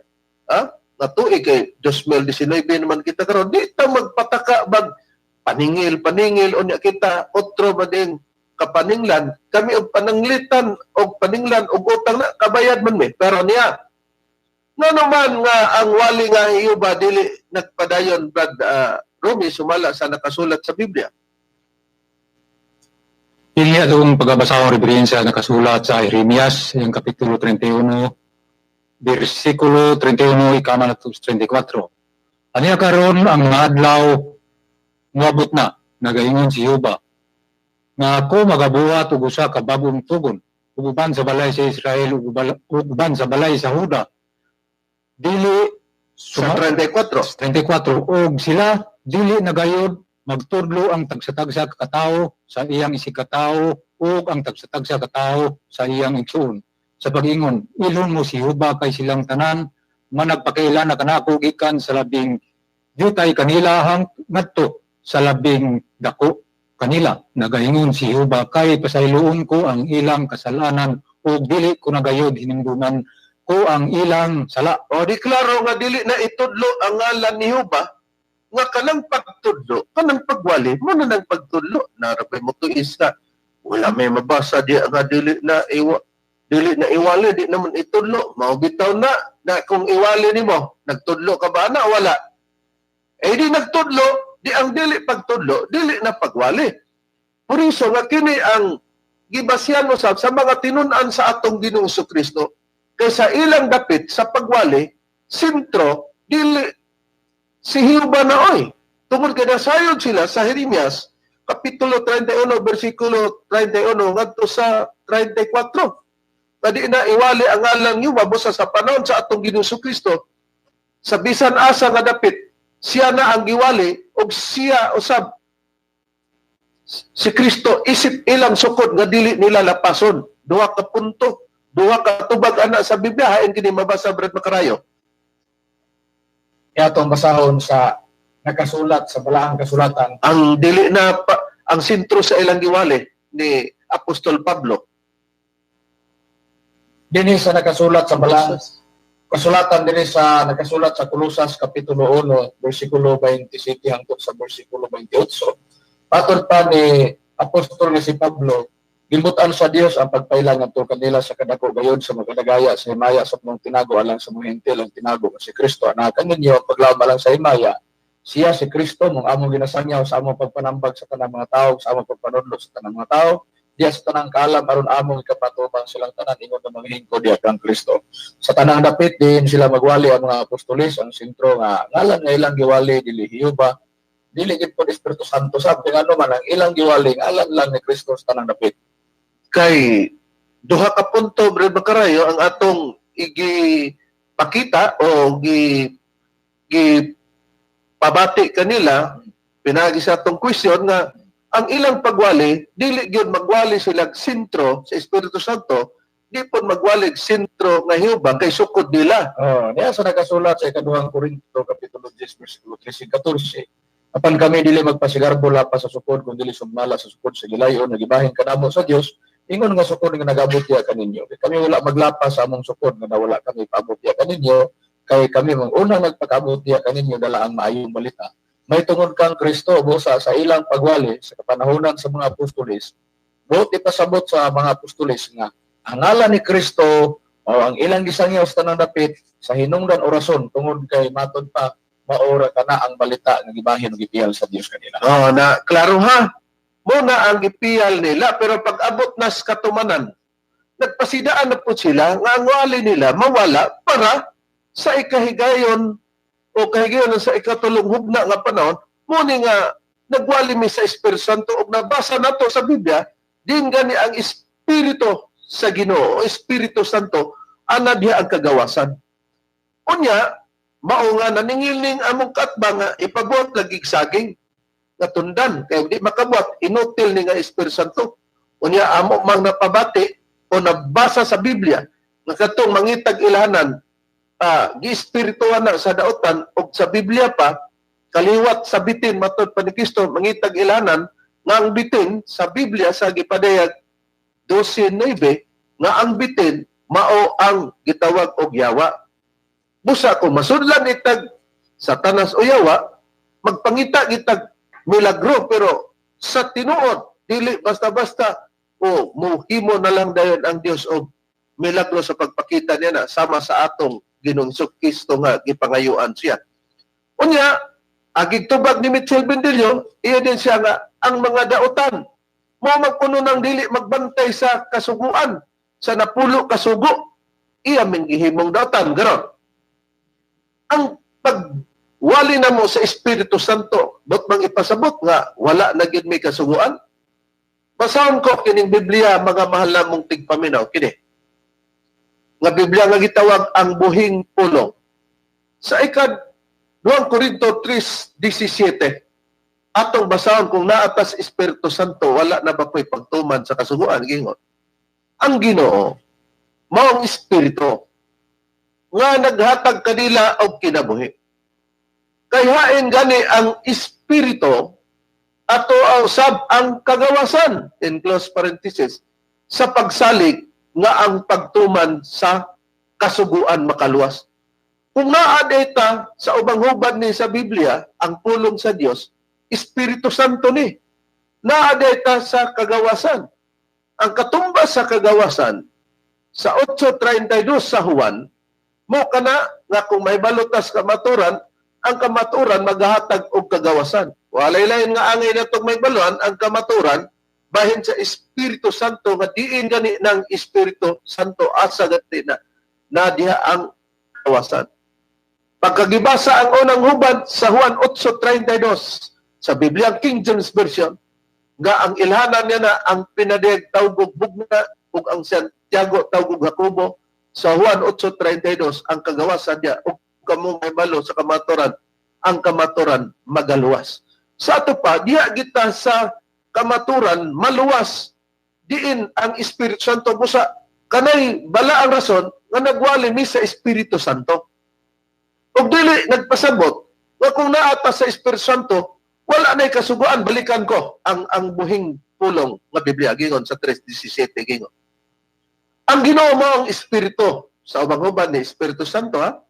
nga tuig kay 2019 naman kita karon di ta magpataka bag paningil unya kita otro ba din kapaninglan kami og pananglitan og paninglan og utang na kabayad man mi pero niya nga naman nga ang wali nga Jehovah dili nagpadayon brad Romy sumala sa nakasulat sa Biblia. Hindi itong pagbabasa ng referensya nakasulat sa Jeremias, yung kapitulo 31, versikulo 31, ikama na 34. Aniya karon ang adlaw muabot na, nagaingon si Jehovah, nga ako magabuhat og usa ka bagong tugon, uban sa balay sa Israel, uban sa balay sa Huda. Dili Sa 34. Og sila dili nagayod magtudlo ang tagsa-tagsa katao sa iyang isikatao ug ang tagsa-tagsa katao sa iyang igsoon. Sa pag-ingon, ilon mo si Jehovah kay silang tanan managpakailan na kanako gikan sa labing jutay kanila hang ngadto sa labing dako kanila. Nagaingon si Jehovah kay pasayloon ko ang ilang kasalanan ug dili ko nagayod hinungduman ko ang ilang sala. O deklaro nga dili na itudlo ang ngalan ni Jehovah nga kanang pagtudlo, kanang pagwali, mo na nang pagtudlo. Narapay mo to isa. Wala may mabasa di nga dili na iwali, di naman itudlo. Maubitaw na kung iwali nimo, nagtudlo ka ba na? Wala. Di nagtudlo, di ang dili pagtudlo, dili na pagwali. Por iso nga kini ang gibasyan mo sa mga tinunan sa atong Ginoong Kristo kaysa ilang dapit sa pagwali, sentro dili si Hiuba na oy. Tungod kay nasayod sila sa Jeremias kapitulo 31 bersikulo 31 ngadto sa 34. Kadi na iwali ang ngalan niyo busa sa panahon sa atong Ginoong Kristo. Sa bisan asa nga dapit siya na ang giwali ug siya usab si Kristo isip ilang sukod nga dili nila lapason. Duha ka punto, duha ka tubag ana sa Biblia hain kini mabasa Brad Macarayo. Atong basahon sa nakasulat sa balaang kasulatan. Ang dili na ang sentro sa ilang giwali ni Apostol Pablo. Dinhi sa nakasulat sa balaang kasulatan dinhi sa nakasulat sa Kolosas kapitulo 1 bersikulo 27 hangtod sa bersikulo 28. Patod pa ni apostol nga si Pablo, gimutan sa Dios ang pagpailang ngadto kanila sa kadako gayud sa magkadagaya sa himaya sa mga tinago alang sa mga hentil ang tinago si Kristo anakan ninyo paglaom lang sa himaya. Siya si Kristo mong among ginasangyaw sa among pagpanambag sa tanang mga tao, sa among pagpanudlo sa tanang mga tao. Diya sa tanang kaalam aron among ikapatubang silang tanan ingon nga mga hingko diya kang Kristo. Sa tanang dapit din sila magwali ang mga apostolis ang sentro nga ngalan nga ilang giwali dili Hiuba, dili gid pod Espiritu Santo sabi ngano man ang ilang giwali ngalan lang ni Kristo sa tanang dapit. Kay duha ka punto Brad Macarayo ang atong igipakita o pabati kanila pinagi sa atong question nga ang ilang pagwali dili gyud magwali sila sentro sa Espiritu Santo, di pud magwali sentro nga Hiuba kay sukod nila. Niya sa nakasulat sa ikaduhang Korinto kapitulo 10 bersikulo 13 14. Apan kami dili magpasigarbo lapas sa sukod kun dili sumala sa sukod sa gilayon nagibahin kanamo sa Dios. Ingon nga sukod nga nagabot ya kaninyo. Kami wala maglapas sa among sukod nga wala kami paabot ya kaninyo kay kami mong unang nagpakaabot ya kaninyo dala ang maayong balita. May tungod kang Kristo busa sa ilang pagwali sa kapanahonan sa mga apostolis. Buot ipasabot sa mga apostolis nga ang ngalan ni Kristo o ang ilang gisangyaw sa tanang dapit sa hinungdan orason tungod kay matod pa maora kana ang balita nga gibahin ug gipiyal sa Dios kanila. Na klaro ha. Muna ang gipiyal nila pero pag abot na sa katumanan nagpasidaan na po sila nga ang wali nila mawala para sa ikahigayon o kahigayon sa ikatulong hugna nga panahon muni nga nagwali mi sa Espiritu Santo ug nabasa nato sa Biblia din gani ang Espiritu sa Ginoo o Espiritu Santo ana diha ang kagawasan. Unya mao nga naningilning among katbang nga ipabuhat lagi saging nga tundan kay di makabuhat inutil ni nga Espiritu Santo. Unya amo mang napabati o nabasa sa Biblia nga katong mangitag ilahanan gi-espirituhan na sa daotan o sa Biblia pa kaliwat sa bitin matod pa ni Kristo mangitag ilahanan nga ang bitin sa Biblia sa gipadayag 12:9 nga ang bitin mao ang gitawag og yawa. Busa kung masudlan itag satanas o yawa magpangita gitag milagro pero sa tinuod dili basta-basta o muhimo na lang dayon ang Dios og milagro sa pagpakita niya na sama sa atong Ginoong Kristo nga gipangayuan siya. Unya, agig tubag ni Mitchell Bendillo, iya din siya nga ang mga daotan mo magpuno ng dili magbantay sa kasuguan sa napulo kasugo iya ming gihimong daotan garon. Ang pagwali na mo sa Espiritu Santo dot mang ipasabot nga wala na gid may kasuguan. Basahon ko kining Biblia mga mahal namong tigpaminaw kini nga Biblia nga gitawag ang buhing pulong. Sa 2 Korinto 3:17 atong basahon kung naatas Espiritu Santo wala na ba ko'y pagtuman sa kasuguan gingon. Ang Ginoo maong espiritu nga naghatag kanila og kinabuhi. Kay hain gani ang espiritu ato usab ang kagawasan in close parenthesis sa pagsalig nga ang pagtuman sa kasuguan makaluwas. Kung naa data sa ubang hubad ni sa Biblia, ang pulong sa Dios, Espiritu Santo ni. Naa data sa kagawasan. Ang katumbas sa kagawasan, sa 8:32 sa Juan, mo kana nga kung may balutas kamaturan, ang kamaturan maghahatag og kagawasan. Walay lain nga angay natong may baluan, ang kamaturan bahin sa Espiritu Santo nga diin gani ng Espiritu Santo asa gati na diha ang kawasan. Pagkagibasa ang unang hubad sa Juan 8:32 sa Biblia King James Version, nga ang ilhanan niya na ang pinadiyag tawgog bugna ug ang Santiago tawgog Jacobo sa Juan 8:32 ang kagawasan niya ug kamo may balo sa kamaturan, ang kamaturan magaluwas. Sa ato pa diha kita sa kamaturan maluwas diin ang Espiritu Santo busa kanay bala ang rason nga nagwali mi sa Espiritu Santo. Ug dili nagpasabot nga kung naata sa Espiritu Santo wala na'y kasuguan, balikan ko ang buhing pulong nga Biblia, gingon sa 3:17, gingon. Ang Ginoo mo ang Espiritu, sa ubang hubad ni Espiritu Santo, ha?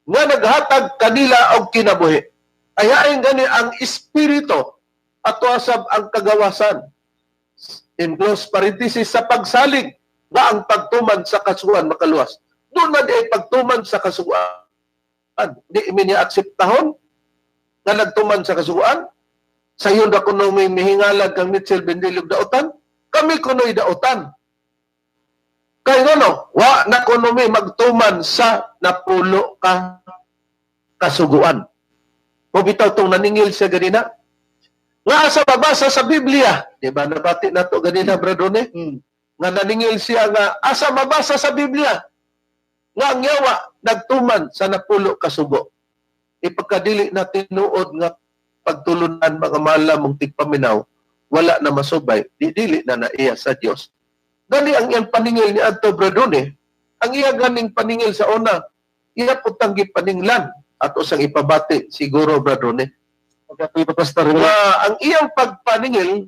Nga naghatag kanila og kinabuhi. Ayain gani ang Espiritu at wasab ang kagawasan. In close parenthesis, sa pagsalig nga ang pagtuman sa kasuguan makaluwas. Doon na di ay pagtuman sa kasuguan. Di iminya akseptahon nga nagtuman sa kasuguan, sa iyo na kuno may mihingalag kang Mitchell Bendilog daotan, kami kuno'y daotan. Kaya nga wa na kuno may magtuman sa napulo ka kasuguan. Mabitaw tong naningil siya ganina. Nga asa babasa sa Biblia, di ba nabati na to ganina, Bradone? Nga naningil siya nga asa mabasa sa Biblia, nga ang yawa nagtuman sa napulo kasugo. Ipagkadili na tinuod nga pagtulunan mga malamong tigpaminaw, wala na masubay, dili na naiya sa Dios. Gani ang iyang paningil ni Adto Bradone, ang iya ganing paningil sa una, iya putang gipaninglan at usang ipabati siguro Bradone. Pagkapipapastar Nga ang iyang pagpaningil,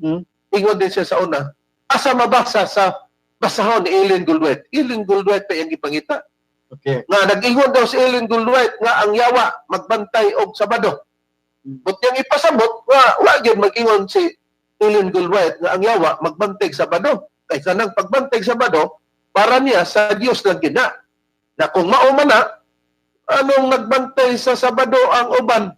ingon din siya sa una, asa mabasa sa basahon ni Ellen Gulduet. Ellen Gulduet pa iyang gipangita. Okay. Nga nag-ingon daw si Ellen Gulduet nga ang yawa magbantay og Sabado. But yung ipasabot nga wa gyud mag-ingon si Ellen Gulduet nga ang yawa magbantay Sabado. Kay kanang pagbantay Sabado para niya sa Dios lang gina. Na kung mao man na anong nagbantay sa Sabado ang uban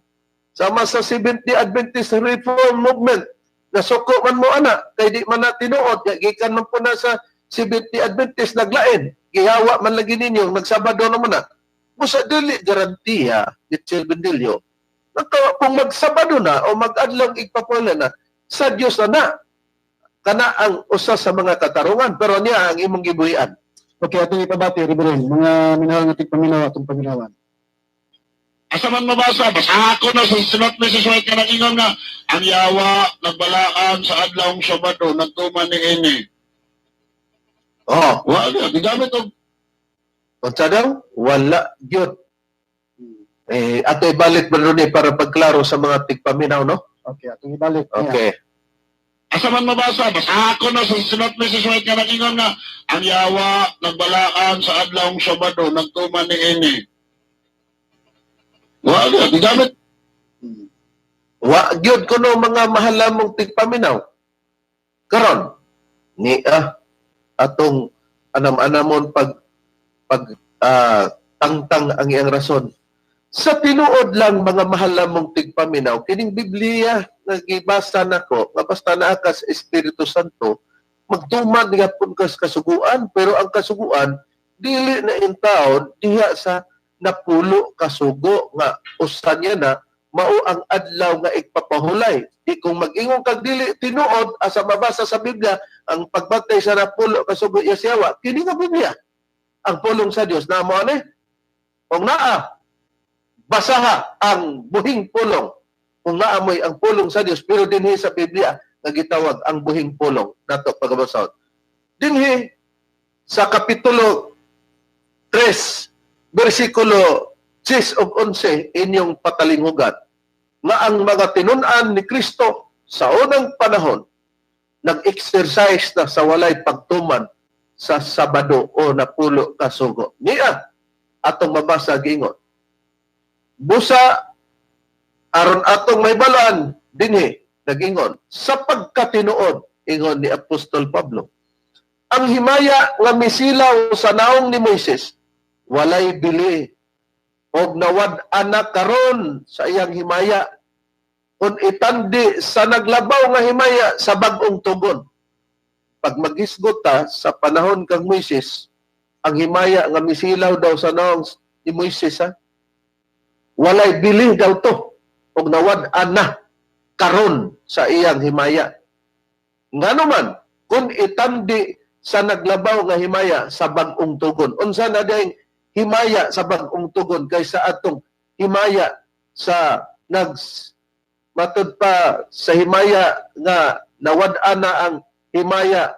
sama sa Seventh-day Adventist Reform Movement na suko man mo ana kay di man na tinuod gikan man po na sa Seventh-day Adventist naglain gihawa man lagi ninyo nagsabado naman na busa dili garantiya Mitchell Bendilio kung magsabado na o mag-adlong igpapula na sa Dios na kana ang usa sa mga katarungan pero niya ang imong gibuhian. Okay, atong ipabati, Reverend, mga minahal nga tigpaminaw atong paminawan. Asa man mabasa, basa ako na sa sunod na sa suway ka ingon nga, ang yawa, nagbalaan sa adlawng Sabado, nagtuman ni Ini. Oh, Wala, gigamit og unsa daw? Wala gyud. Ato ibalik ba ron para pagklaro sa mga tigpaminaw, no? Okay, atong ibalik. Okay. asa man mabasa, basa ako na sa sunod na sa suway ka ingon nga, ang yawa, nagbalaan sa adlawng Sabado, nagtuman ni Ini. Wala, gigamit. Wa gyud kuno mga mahalamong tigpaminaw. Karon ni atong anam-anamon pag tangtang ang iyang rason. Sa tinuod lang mga mahalamong tigpaminaw, kining Biblia nga gibasa nako, nga basta naa ka sa Espiritu Santo, magtuman nga pud kas kasuguan, pero ang kasuguan dili na in taon diha sa napulo kasugo nga usa niya na mao ang adlaw nga igpapahulay. Di kung mag-ingon kag dili tinuod asa mabasa sa Biblia ang pagbatay sa napulo kasugo Yesyawa, kini nga Biblia ang pulong sa Dios na mo ani. Kung naa basaha ang buhing pulong, kung naamoy ang pulong sa Dios, pero dinhi sa Biblia nga gitawag ang buhing pulong nato pagabasahon. Dinhi sa kapitulo 3 versikulo 6 ug 11 inyong patalinghugan nga ang mga tinun-an ni Kristo sa unang panahon nag-exercise na sa walay pagtuman sa Sabado o napulo kasugo. Niya atong mabasa giingon. Busa aron atong may balaan dinhi nag-ingon sa pagkatinuod ingon ni Apostol Pablo. Ang himaya nga misilaw sa naong ni Moises walay bili og nawad anak karon sa iyang himaya kun itandi sa naglabaw nga himaya sa bag-ong tugon. Pag maghisgot ta sa panahon kang Moises, ang himaya nga misilaw daw sa naong ni Moises walay bili daw to og nawad-an na karon sa iyang himaya. Ngano man kung itandi sa naglabaw nga himaya sa bag-ong tugon, unsa na dayang himaya sa bag-ong tugon kaysa atong himaya sa matud pa sa himaya nga nawad-an na ang himaya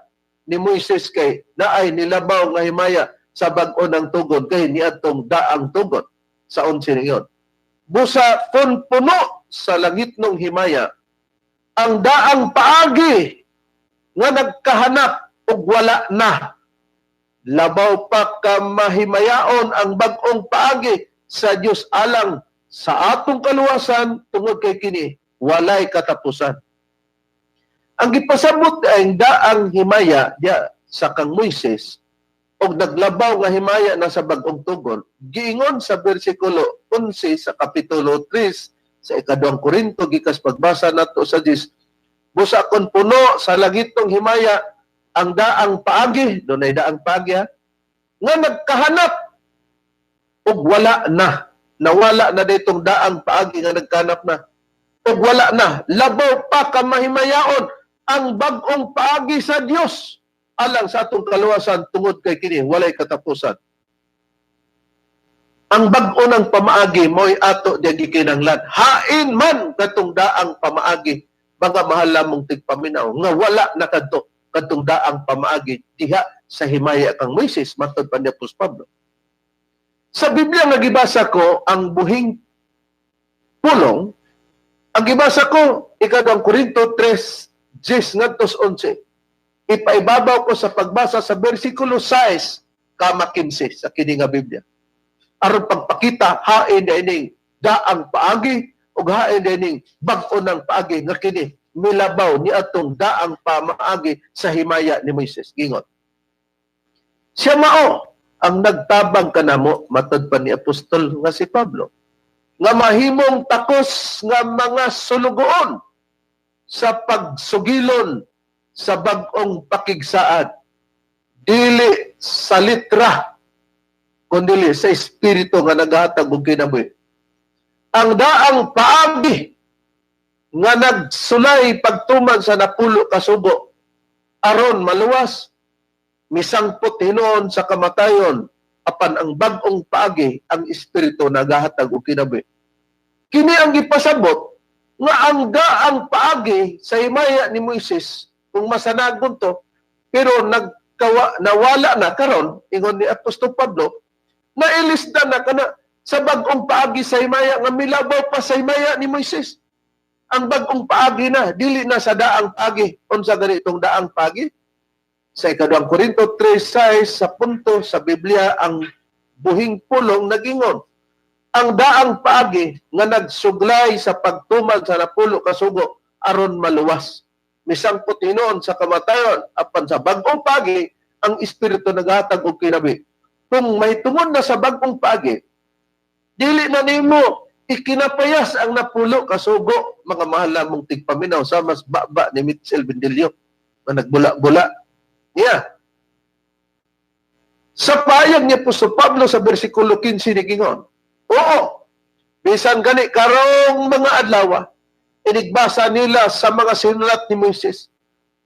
ni Moises kay naay nilabaw nga himaya sa bag-o ng tugon kay niadtong daang tugon sa 11 ningon. Busa kun puno sa langit ng himaya ang daang paagi nga nagkahanap og wala na. Labaw pa ka mahimayaon ang bag-ong paagi sa Dios alang sa atong kaluwasan tungod kay kini walay katapusan. Ang gipasabot ay daang himaya diya sa kang Moises og naglabaw nga himaya na sa bag-ong tugon, giingon sa bersikulo 11 sa kapitulo 3 sa ikaduhang Korinto gikas pagbasa nato sa 10, busa kon puno sa langit ng himaya ang daang paagi, dunay daang paagi nga nagkahanap og wala na, nawala na daytong daang paagi nga nagkahanap na og wala na, labaw pa ka mahimayaon ang bag-ong paagi sa Dios alang sa atong kaluwasan tungod kay kini walay katapusan. Ang bag-o ng pamaagi mo'y ato diya gikinahanglan. Hain man katong daang pamaagi, mga mahal lamong tigpaminaw nga wala na kadtong daang pamaagi diha sa himaya kang Moises matud pa ni Apostol Pablo. Sa Biblia nga gibasa ko ang buhing pulong, ang gibasa ko ikaduhang Korinto 3:10 ngadto 11. Ipaibabaw ko sa pagbasa sa bersikulo 6 kama 15 sa kini nga Biblia. Aron pagpakita hain dining daang paagi ug hain dining bag-o ng paagi nga kini milabaw ni atong daang pamaagi sa himaya ni Moises. Gingon. Siya mao ang nagtabang kanamo matud pa ni apostol nga si Pablo nga mahimong takos nga mga sulugoon sa pagsugilon sa bag-ong pakigsaad, dili sa litra, kundi sa espiritu nga naghatag og kinabuhi. Ang daang paagi nga nagsulay pagtuman sa napulo ka sugo aron maluwas, misangpot hinuon sa kamatayon, apan ang bag-ong paagi ang espiritu naghatag og kinabuhi. Kini ang gipasabot nga ang daang paagi sa himaya ni Moises kung masanagon to, pero nawala na karon ingon ni Apostol Pablo, nailista na kana sa bag-ong paagi sa himaya nga milabaw pa sa himaya ni Moises. Ang bag-ong paagi na, dili na sa daang paagi. Unsa gani itong daang paagi? Sa ikaduhang Korinto 3:6 sa punto sa Biblia ang buhing pulong nagingon, ang daang paagi nga nagsuglay sa pagtuman sa napulo ka sugo aron maluwas, misangpot hinuon sa kamatayon, apan sa bag-ong paagi ang espiritu naghatag og kinabuhi. Kung may tungod na sa bag-ong paagi, dili na nimo ikinapayas ang napulo ka sugo, mga mahal lamong tigpaminaw sa mas baba ni Mitchell Bendelio na nagbula-bula. Yeah. Sa payag ni Apostol Pablo sa bersikulo 15 ni gingon, oo, bisan gani karong mga adlaw, inigbasa nila sa mga sinulat ni Moises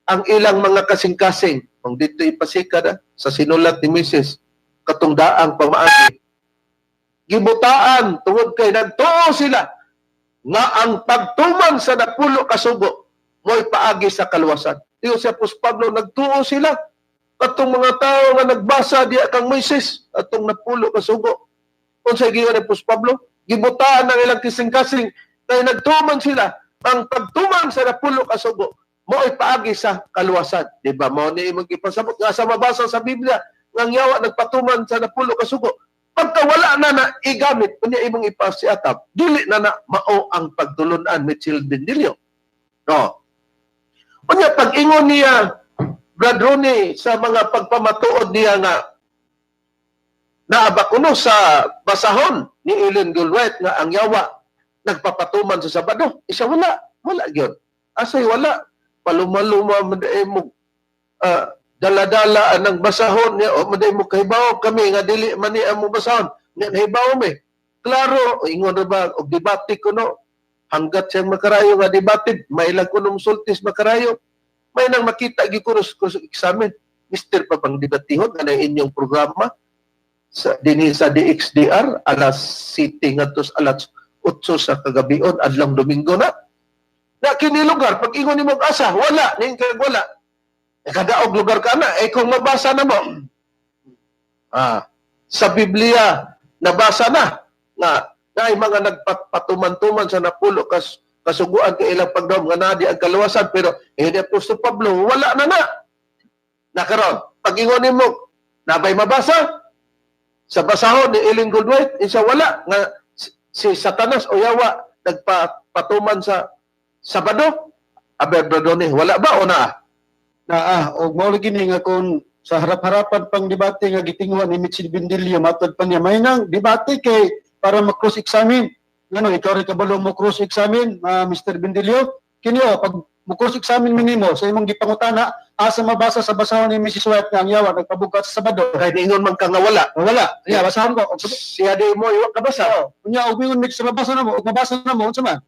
ang ilang mga kasing-kasing. Kung dito ipasikad sa sinulat ni Moises, katong daang pamaagi, gibutaan tungod kay nagtuo sila nga ang pagtuman sa napulo ka sugo mo'y paagi sa kaluwasan. Iyo si Apostol Pablo, nagtuo sila katong mga tao nga nagbasa diya kang Moises atong napulo ka sugo. Unsay giingon ni Apostol Pablo? Gibutaan ang ilang kasing-kasing kay nagtuman sila ang pagtuman sa napulo ka sugo mo'y paagi sa kaluwasan. Di ba? Mao ni imong gipasabot nga sa mabasa sa Biblia nga yawa nagpatuman sa napulo ka sugo. Pagka wala na igamit, kunya imong ipasiatap, dili na mao ang pagtulunan Mitchell Bendelio. No. Kunya pag-ingon niya, Brad Ronnie, sa mga pagpamatuod niya nga naabakuno sa basahon ni Ellen Gilwright nga ang yawa nagpapatuman sa Sabado. Isa wala gyud. Asay wala. Paluma-luma maday mo dala-dala ang basahon niya o maday mo kahibaw kami nga dili man ni amo basahon. Nga kahibaw mi. klaro, ingon ra ba, og debate kuno, hanggat siyang makarayo nga debate, may lang kuno musultis makarayo, may nang makita gikurus examen, Mr. Papang debatihon, nga na inyong programa, sa dinhi sa DXDR, alas 7 ngadto alas 8 sa kagabion, adlang Domingo na. Na kini lugar, pag ingon ni mong asa, wala, ning kag wala. Kadaog lugar ka na, kung mabasa na mo, sa Biblia, nabasa na, nga ay mga nagpatuman-tuman sa napulo kasuguan ka ilang pagdaom nga nadi ang kaluwasan, pero ni Apostol Pablo, wala na. Nakaroon, pag ingon ni mo, nabay mabasa, sa basahon ni Ellen Goldwhite, isa wala, nga si Satanas o Yawa, nagpatuman sa Sabado, Bradone, wala ba o na? Og mao lagi ni nga kung sa harap-harapan pang debate nga gitinguhan ni Mitchell Bindilio matod pa niya may nang debate kay para ma-cross examine ngano ikaw rin kabalo mo cross examine Mr. Bindilio kini pag mo cross examine minimo sa imong gipangutana asa mabasa sa basahon ni Mrs. White nga ang Yawa nagpabugat sa Sabado Kahit ingon man ka nga wala. basahon ko Siya di mo iwak kabasa. unya og mingon mix mabasa na mo unsa man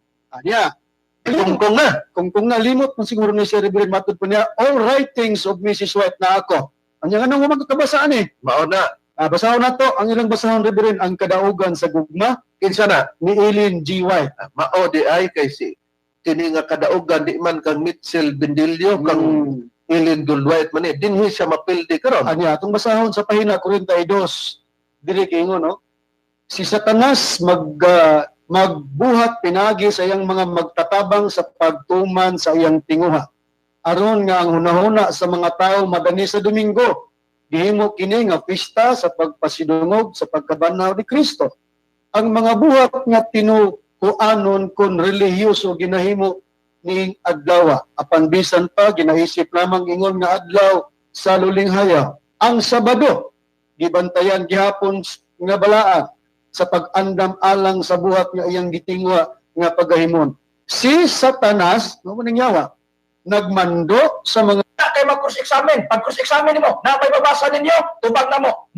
Kung na. kung nalimot man siguro ni Sir Reverend matod pa niya all writings of Mrs. White na ako anya nga nang magkabasaan Mao na. basahon na to ang ilang basahon Reverend ang kadaugan sa gugma Kinsa na? ni Ellen G. White. Mao di ay kay si kini nga kadaugan di man kang Mitchell Bindilio kang Ellen Goldwhite man dinhi siya mapildi karon. Anya atong basahon sa pahina 42 diri kay ingon si Satanas magbuhat pinagi sa iyang mga magtatabang sa pagtuman sa iyang tinguha. Aron nga ang hunahuna sa mga tao madani sa Domingo, gihimo kini nga pista sa pagpasidungog sa pagkabanaw ni Kristo. Ang mga buhat nga tinukuanon kun relihiyoso ginahimo ning adlaw, apan bisan pa ginaisip lamang ingon nga adlaw sa lulinghaya. Ang Sabado gibantayan gihapon nga balaan sa pag-andam alang sa buhat nga iyang gitingwa nga pagahimon. Si Satanas, no man Yawa, nagmando sa mga kay mag-cross examine. Pag cross examine mo, na may babasa ninyo, tubag na mo.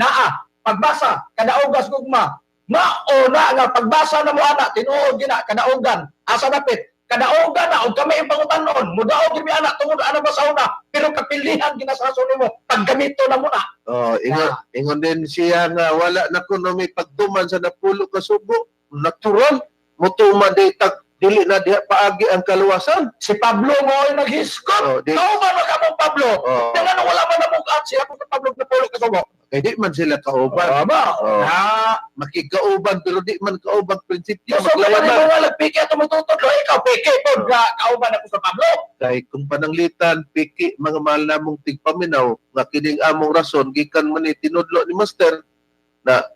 Pagbasa, kadaugas gugma. Mauna nga pagbasa na mo ana, tinuod gina kadaugan. Asa dapit? Kadaugan na og kami ang pangutanon. Mudaog gyud mi ana tungod ana basahon na. Pero kapilihan ginasaso nimo paggamito na mo na. Ingon din siya nga wala na kuno may pagtuman sa napulo ka subo. Natural. Mutuman di dili na diha paagi ang kaluwasan. Si Pablo mo ay naghisgot. Ikaw ba mo Pablo? Dengan wala man na mong siya kung Pablo na pulo ka subo. Kaya di man sila kauban. Makikauban pero di man kauban prinsipyo. So kung ano nga nagpiki at tumututod, ikaw piki po na kauban ako sa Pablo. Kaya kung pananglitan, piki, mga mahal namong tigpaminaw, nga kining among rason, gikan man ni tinudlo ni Master, na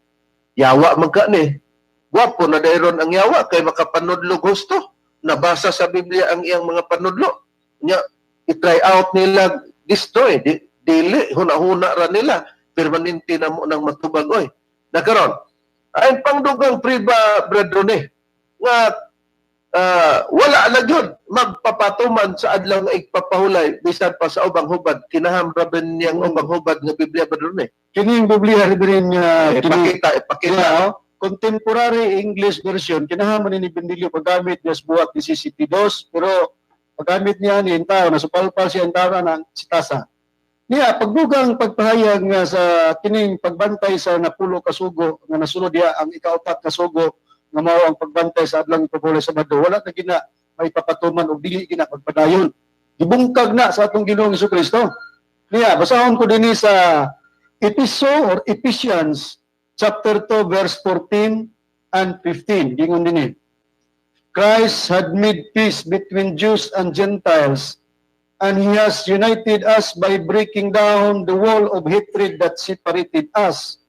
yawa man ka ni. Wapo na dayron ang yawa, kay makapanudlo gusto. Nabasa sa Biblia ang iyang mga panudlo. Nya, i-try out nila, destroy, dili, huna-huna ra nila. Permanente na mo ng matubag, oy. Nakaroon, ay pangdugang priba, Bradone, nga wala na yun. Magpapatuman sa adlaw nga igpapahulay, bisan pa sa ubang hubad, kinahamraban niyang ubang hubad nga Biblia, Bradone. kining Biblia Reverend nga Ipakita. Contemporary English version kinahaman ni Bindilio paggamit niya sa buhat ni CCT2 pero paggamit niya ni tao na supalpal siya ang tao ng sitasa. Niya pagdugang pagpahayag nga sa kining pagbantay sa napulo ka sugo nga nasunod diha ang ikaupat ka sugo nga mao ang pagbantay sa adlang pagpahulay sa Sabado wala na gina may papatuman og dili gina pagpadayon. Gibungkag na sa atong Ginoong Jesucristo. Niya basahon ko dinhi sa Ephesians chapter 2 verse 14 and 15 gingon dinhi. Christ had made peace between Jews and Gentiles, and He has united us by breaking down the wall of hatred that separated us.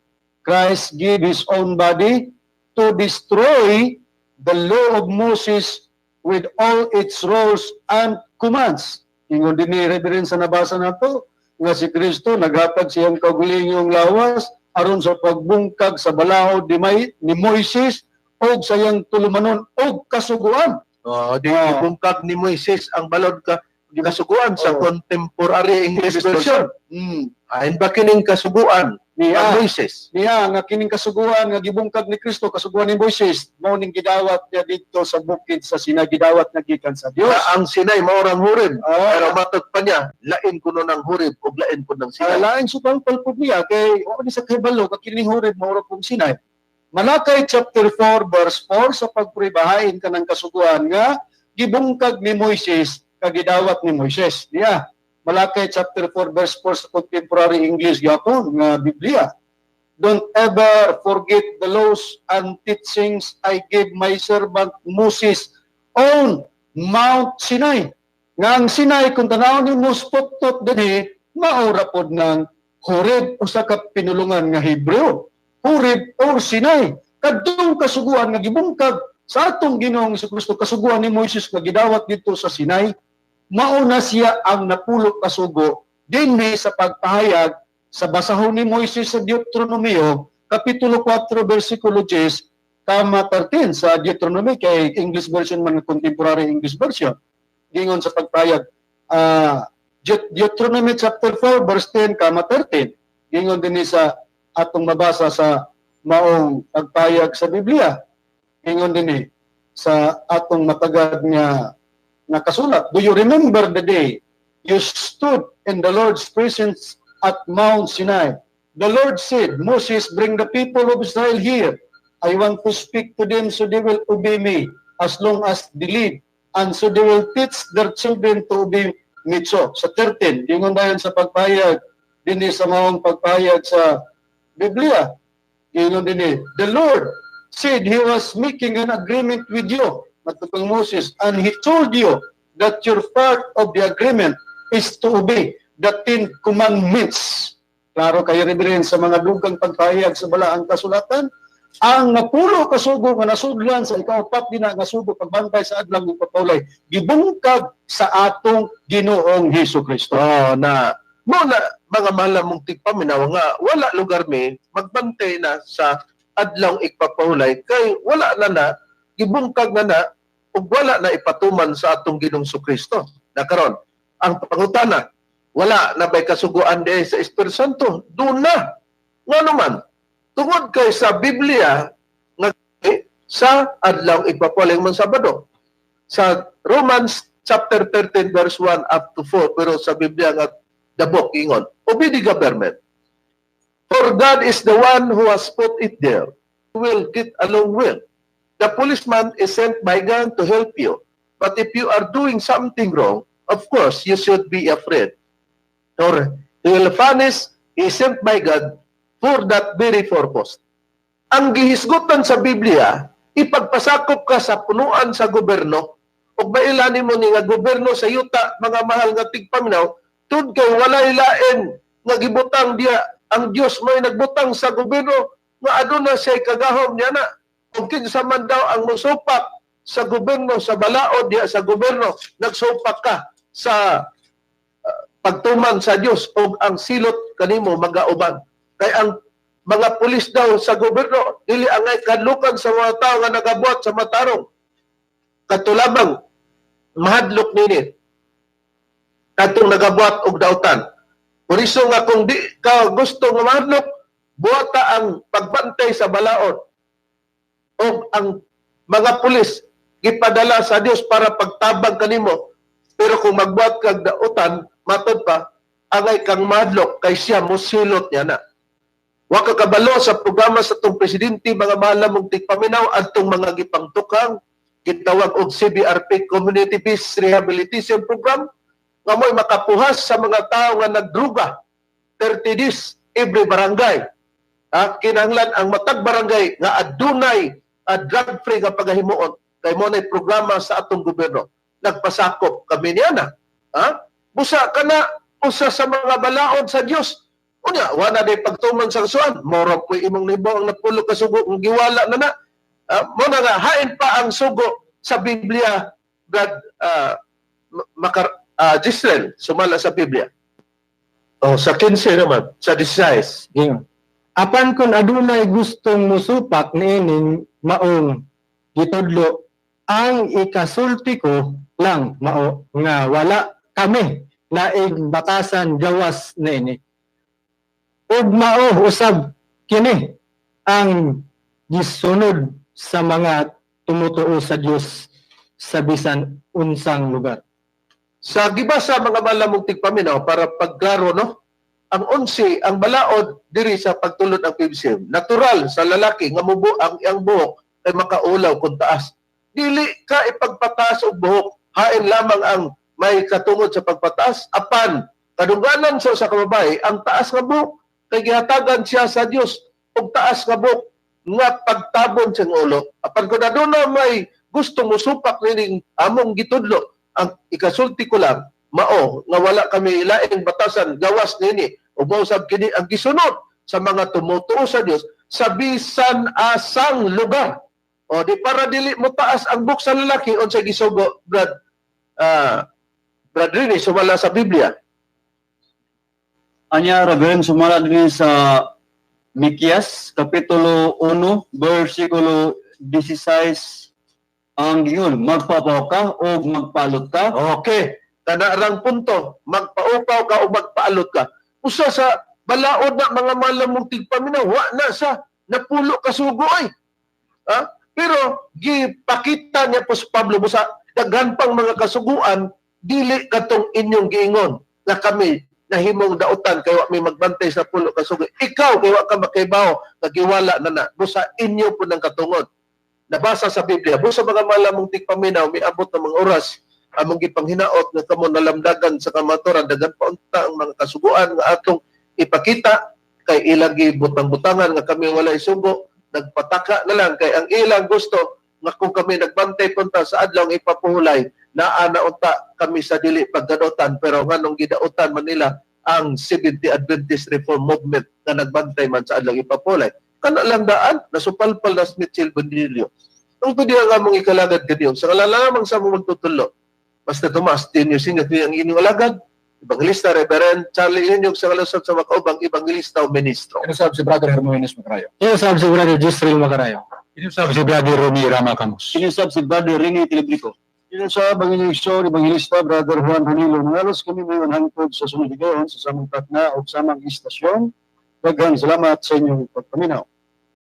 Christ gave His own body to destroy the law of Moses with all its rules and commands. Ingon din ni Reverend sa nabasa nato nga si Kristo naghatag siyang kaugalingong lawas aron sa pagbungkag sa balahod ni Moises og sayang tulumanon og kasuguan. Di bungkag ni Moises ang balod ka kasuguan sa contemporary English version. Hmm. Ayon ba kining kasuguan ni Niya, Moises? niya nga kining kasuguan nga gibungkag ni Kristo, kasuguan ni Moises, mao ning gidawat niya dito sa bukid sa Sinai, gidawat na gikan sa Dios. Na ang Sinai maorang Horeb. Pero Ah, matod pa niya, lain kuno ng Horeb ug lain po ng Sinai. lain subang palpod niya kay o ni sa kahibalo ka kining Horeb mao pong Sinai. Malakay chapter 4 verse 4 sa pagpuribahain kanang kasuguan nga gibungkag ni Moises kag gidawat ni Moises. Niya. Malakay chapter 4 verse 4 sa contemporary English gyapon nga Biblia. Don't ever forget the laws and teachings I gave my servant Moses on Mount Sinai. Nga ang Sinai kung tanaw ni Mospotot dinhi maura pod ng Horeb usa ka pinulungan nga Hebreo. Horeb or Sinai. Kadtong kasuguan nga gibungkag sa atong Ginoong Kristo kasuguan ni Moises nga gidawat dito sa Sinai, mauna siya ang napulok kasugo dinhi sa pagpahayag sa basahon ni Moises sa Deuteronomio kapitulo 4 bersikulo 10 kama 13 sa Deuteronomy kay English version man contemporary English version. Gingon sa pagpahayag Deuteronomy chapter 4 verse 10 kama 13. Gingon dinhi sa atong mabasa sa maong pagpahayag sa Biblia. Gingon dinhi sa atong matagad nga nakasulat, do you remember the day you stood in the Lord's presence at Mount Sinai? The Lord said, Moses, bring the people of Israel here. I want to speak to them so they will obey me as long as they live. And so they will teach their children to obey me. So, sa 13, yung dayon sa pagpahayag, din sa maong pagpahayag sa Biblia, yung din the Lord said He was making an agreement with you, matutong Moses, and He told you that your part of the agreement is to obey the 10 commandments. Klaro kayo rin sa mga dugang pagpahayag sa balaang kasulatan. Ang napulo kasugo nga nasudlan sa ikaupat din nga sugo pagbantay sa adlang ng papulay, gibungkag sa atong Ginoong Hesukristo. Na mo na mga malamong tigpaminaw nga wala lugar mi magbantay na sa adlaw ikpapahulay kay wala na gibungkag na ug wala na ipatuman sa atong Ginoong Kristo. Na karon ang pangutana, wala na ba'y kasuguan di sa Espiritu Santo? Doon na. Nga naman, tungod kay sa Biblia nga sa adlaw ikpapahulay man Sabado. Sa Romans chapter 13 verse 1 up to 4, pero sa Biblia nga dabok ingon, obey the government. For God is the one who has put it there, who will get along well. The policeman is sent by God to help you. But if you are doing something wrong, of course, you should be afraid. Or he will punish, is sent by God for that very purpose. Ang gihisgutan sa Biblia, ipagpasakop ka sa punuan sa gobyerno, o mailanin mo ni nga gobyerno sa yuta, mga mahal nga tigpaminaw, tud kay walay lain nga gibutang diya, ang Dios may nagbutang sa gobyerno, nga aduna siya kagahom niya na. Kung kinsa man daw ang musupak sa gobyerno, sa balaod diya sa gobyerno, nagsupak ka sa pagtuman sa Dios o ang silot kanimo magauban. Kay ang mga pulis daw sa gobyerno dili angay kadlukan sa mga tao nga nagabuhat sa matarong. Katulabang mahadlok nini katong nagabuhat og dautan. Por iso nga kung di ka gusto nga mahadlok, buhata ang pagbantay sa balaod. O ang mga pulis gipadala sa Dios para pagtabang kanimo. Pero kung magbuhat kag dautan, matod pa, angay kang madlok kay siya musilot niya na. Wa ka kabalo sa programa sa itong presidente, mga malamong tigpaminaw, adtong mga gipangtukang, gitawag og CBRP, Community Based Rehabilitation Program, nga mo'y makapuhas sa mga tao nga nagdruga, 30 days, every barangay. Kinahanglan ang matag barangay nga adunay drug-free nga pagahimuon, kay mo na'y programa sa atong gobyerno. Nagpasakop kami niya na. Busa ka na, usa sa mga balaod sa Diyos. Unya, wala na pagtuman sa kasuan. Mora po imong libo ang napulo ka sugo, ang giwala na na. Muna nga, hain pa ang sugo sa Biblia, God, Giselle, sumala sa Biblia. O, sa 15 naman, sa 16. Gingon. Apan kun adunay gustong musupak niining maong gitudlo, ang ikasulti ko lang mao nga wala kami laing batasan gawas na ini. Ug mao usab kini ang gisunod sa mga tumutuo sa Dios sa bisan unsang lugar. Sa gibasa mga malamong tigpaminaw para pagklaro no, ang 11 ang balaod diri sa pagtulod ang PBCM. Natural sa lalaki nga mubo ang iyang buhok ay makaulaw kung taas. Dili ka ipagpataas og buhok, hain lamang ang may katungod sa pagpataas. Apan kadungganan sa kababae ang taas nga buhok kay gihatagan siya sa Dios og taas nga buhok nga pagtabon sa ulo. Apan kung aduna may gusto mo supak nining among gitudlo, ang ikasulti ko lang mao nga wala kami laing batasan gawas nini ug mao sab kini ang gisunod sa mga tumutuo sa Dios sa bisan asang lugar. O di para dili mo taas ang buhok sa lalaki unsay gisugo Brad Rini sumala sa Biblia. Anya Reverend sumala din sa Mikias kapitulo 1 bersikulo 16 ang giyon magpapaw ka o magpalot ka. Okay, kanarang punto, magpaupaw ka o magpaalot ka. Usa sa balaod na mga malamong tigpaminaw, wa na sa napulo kasugo ay. Ha? Pero gipakita niya po sa Pablo sa daghan pang mga kasuguan, dili katong inyong giingon na kami nahimong dautan kay wa may magbantay sa pulo kasugo. Ikaw kay wa ka makaibaw nagiwala na busa inyo po ng katungod. Nabasa sa Biblia, busa mga malamong tigpaminaw, may abot ng mga oras among gipanghinaot nga kamo nalamdagan sa kamaturan daghan pa unta ang mga kasuguan nga atong ipakita kay ilang gibutang-butangan nga kami wala isugo, nagpataka na lang kay ang ilang gusto nga kung kami nagbantay punta sa adlaw nga ipapuhulay naa na unta kami sa dili paggadotan, pero nganong gidautan man nila ang Seventh Adventist Reform Movement nga nagbantay man sa adlaw ipapuhulay. Kana lang daan nasupalpal na Smithfield Bandilio. Ang pwede nga mong ikalagad kaniyo sa kalalamang sa mong magtutulo. Basta Tomas, 10 years ang inyong alagad, Evangelista, Reverend Charlie Inyog sa kalusot sa makaubang Evangelista o Ministro. Ano sabi si Brother Hermogenes Macarayo? Iyo sabi si Brother Jisrael Macarayo. Inusab si Brother Romy Ramacamus. Sinusab si Brother Rini Telebrico. Sinusab ang inyong igsoon, Evangelista, Brother Juan Danilo Mangalos, kami ngayon hangtod sa sunod higayon sa samang tatna o samang istasyon. Daghang salamat sa inyong pagpaminaw.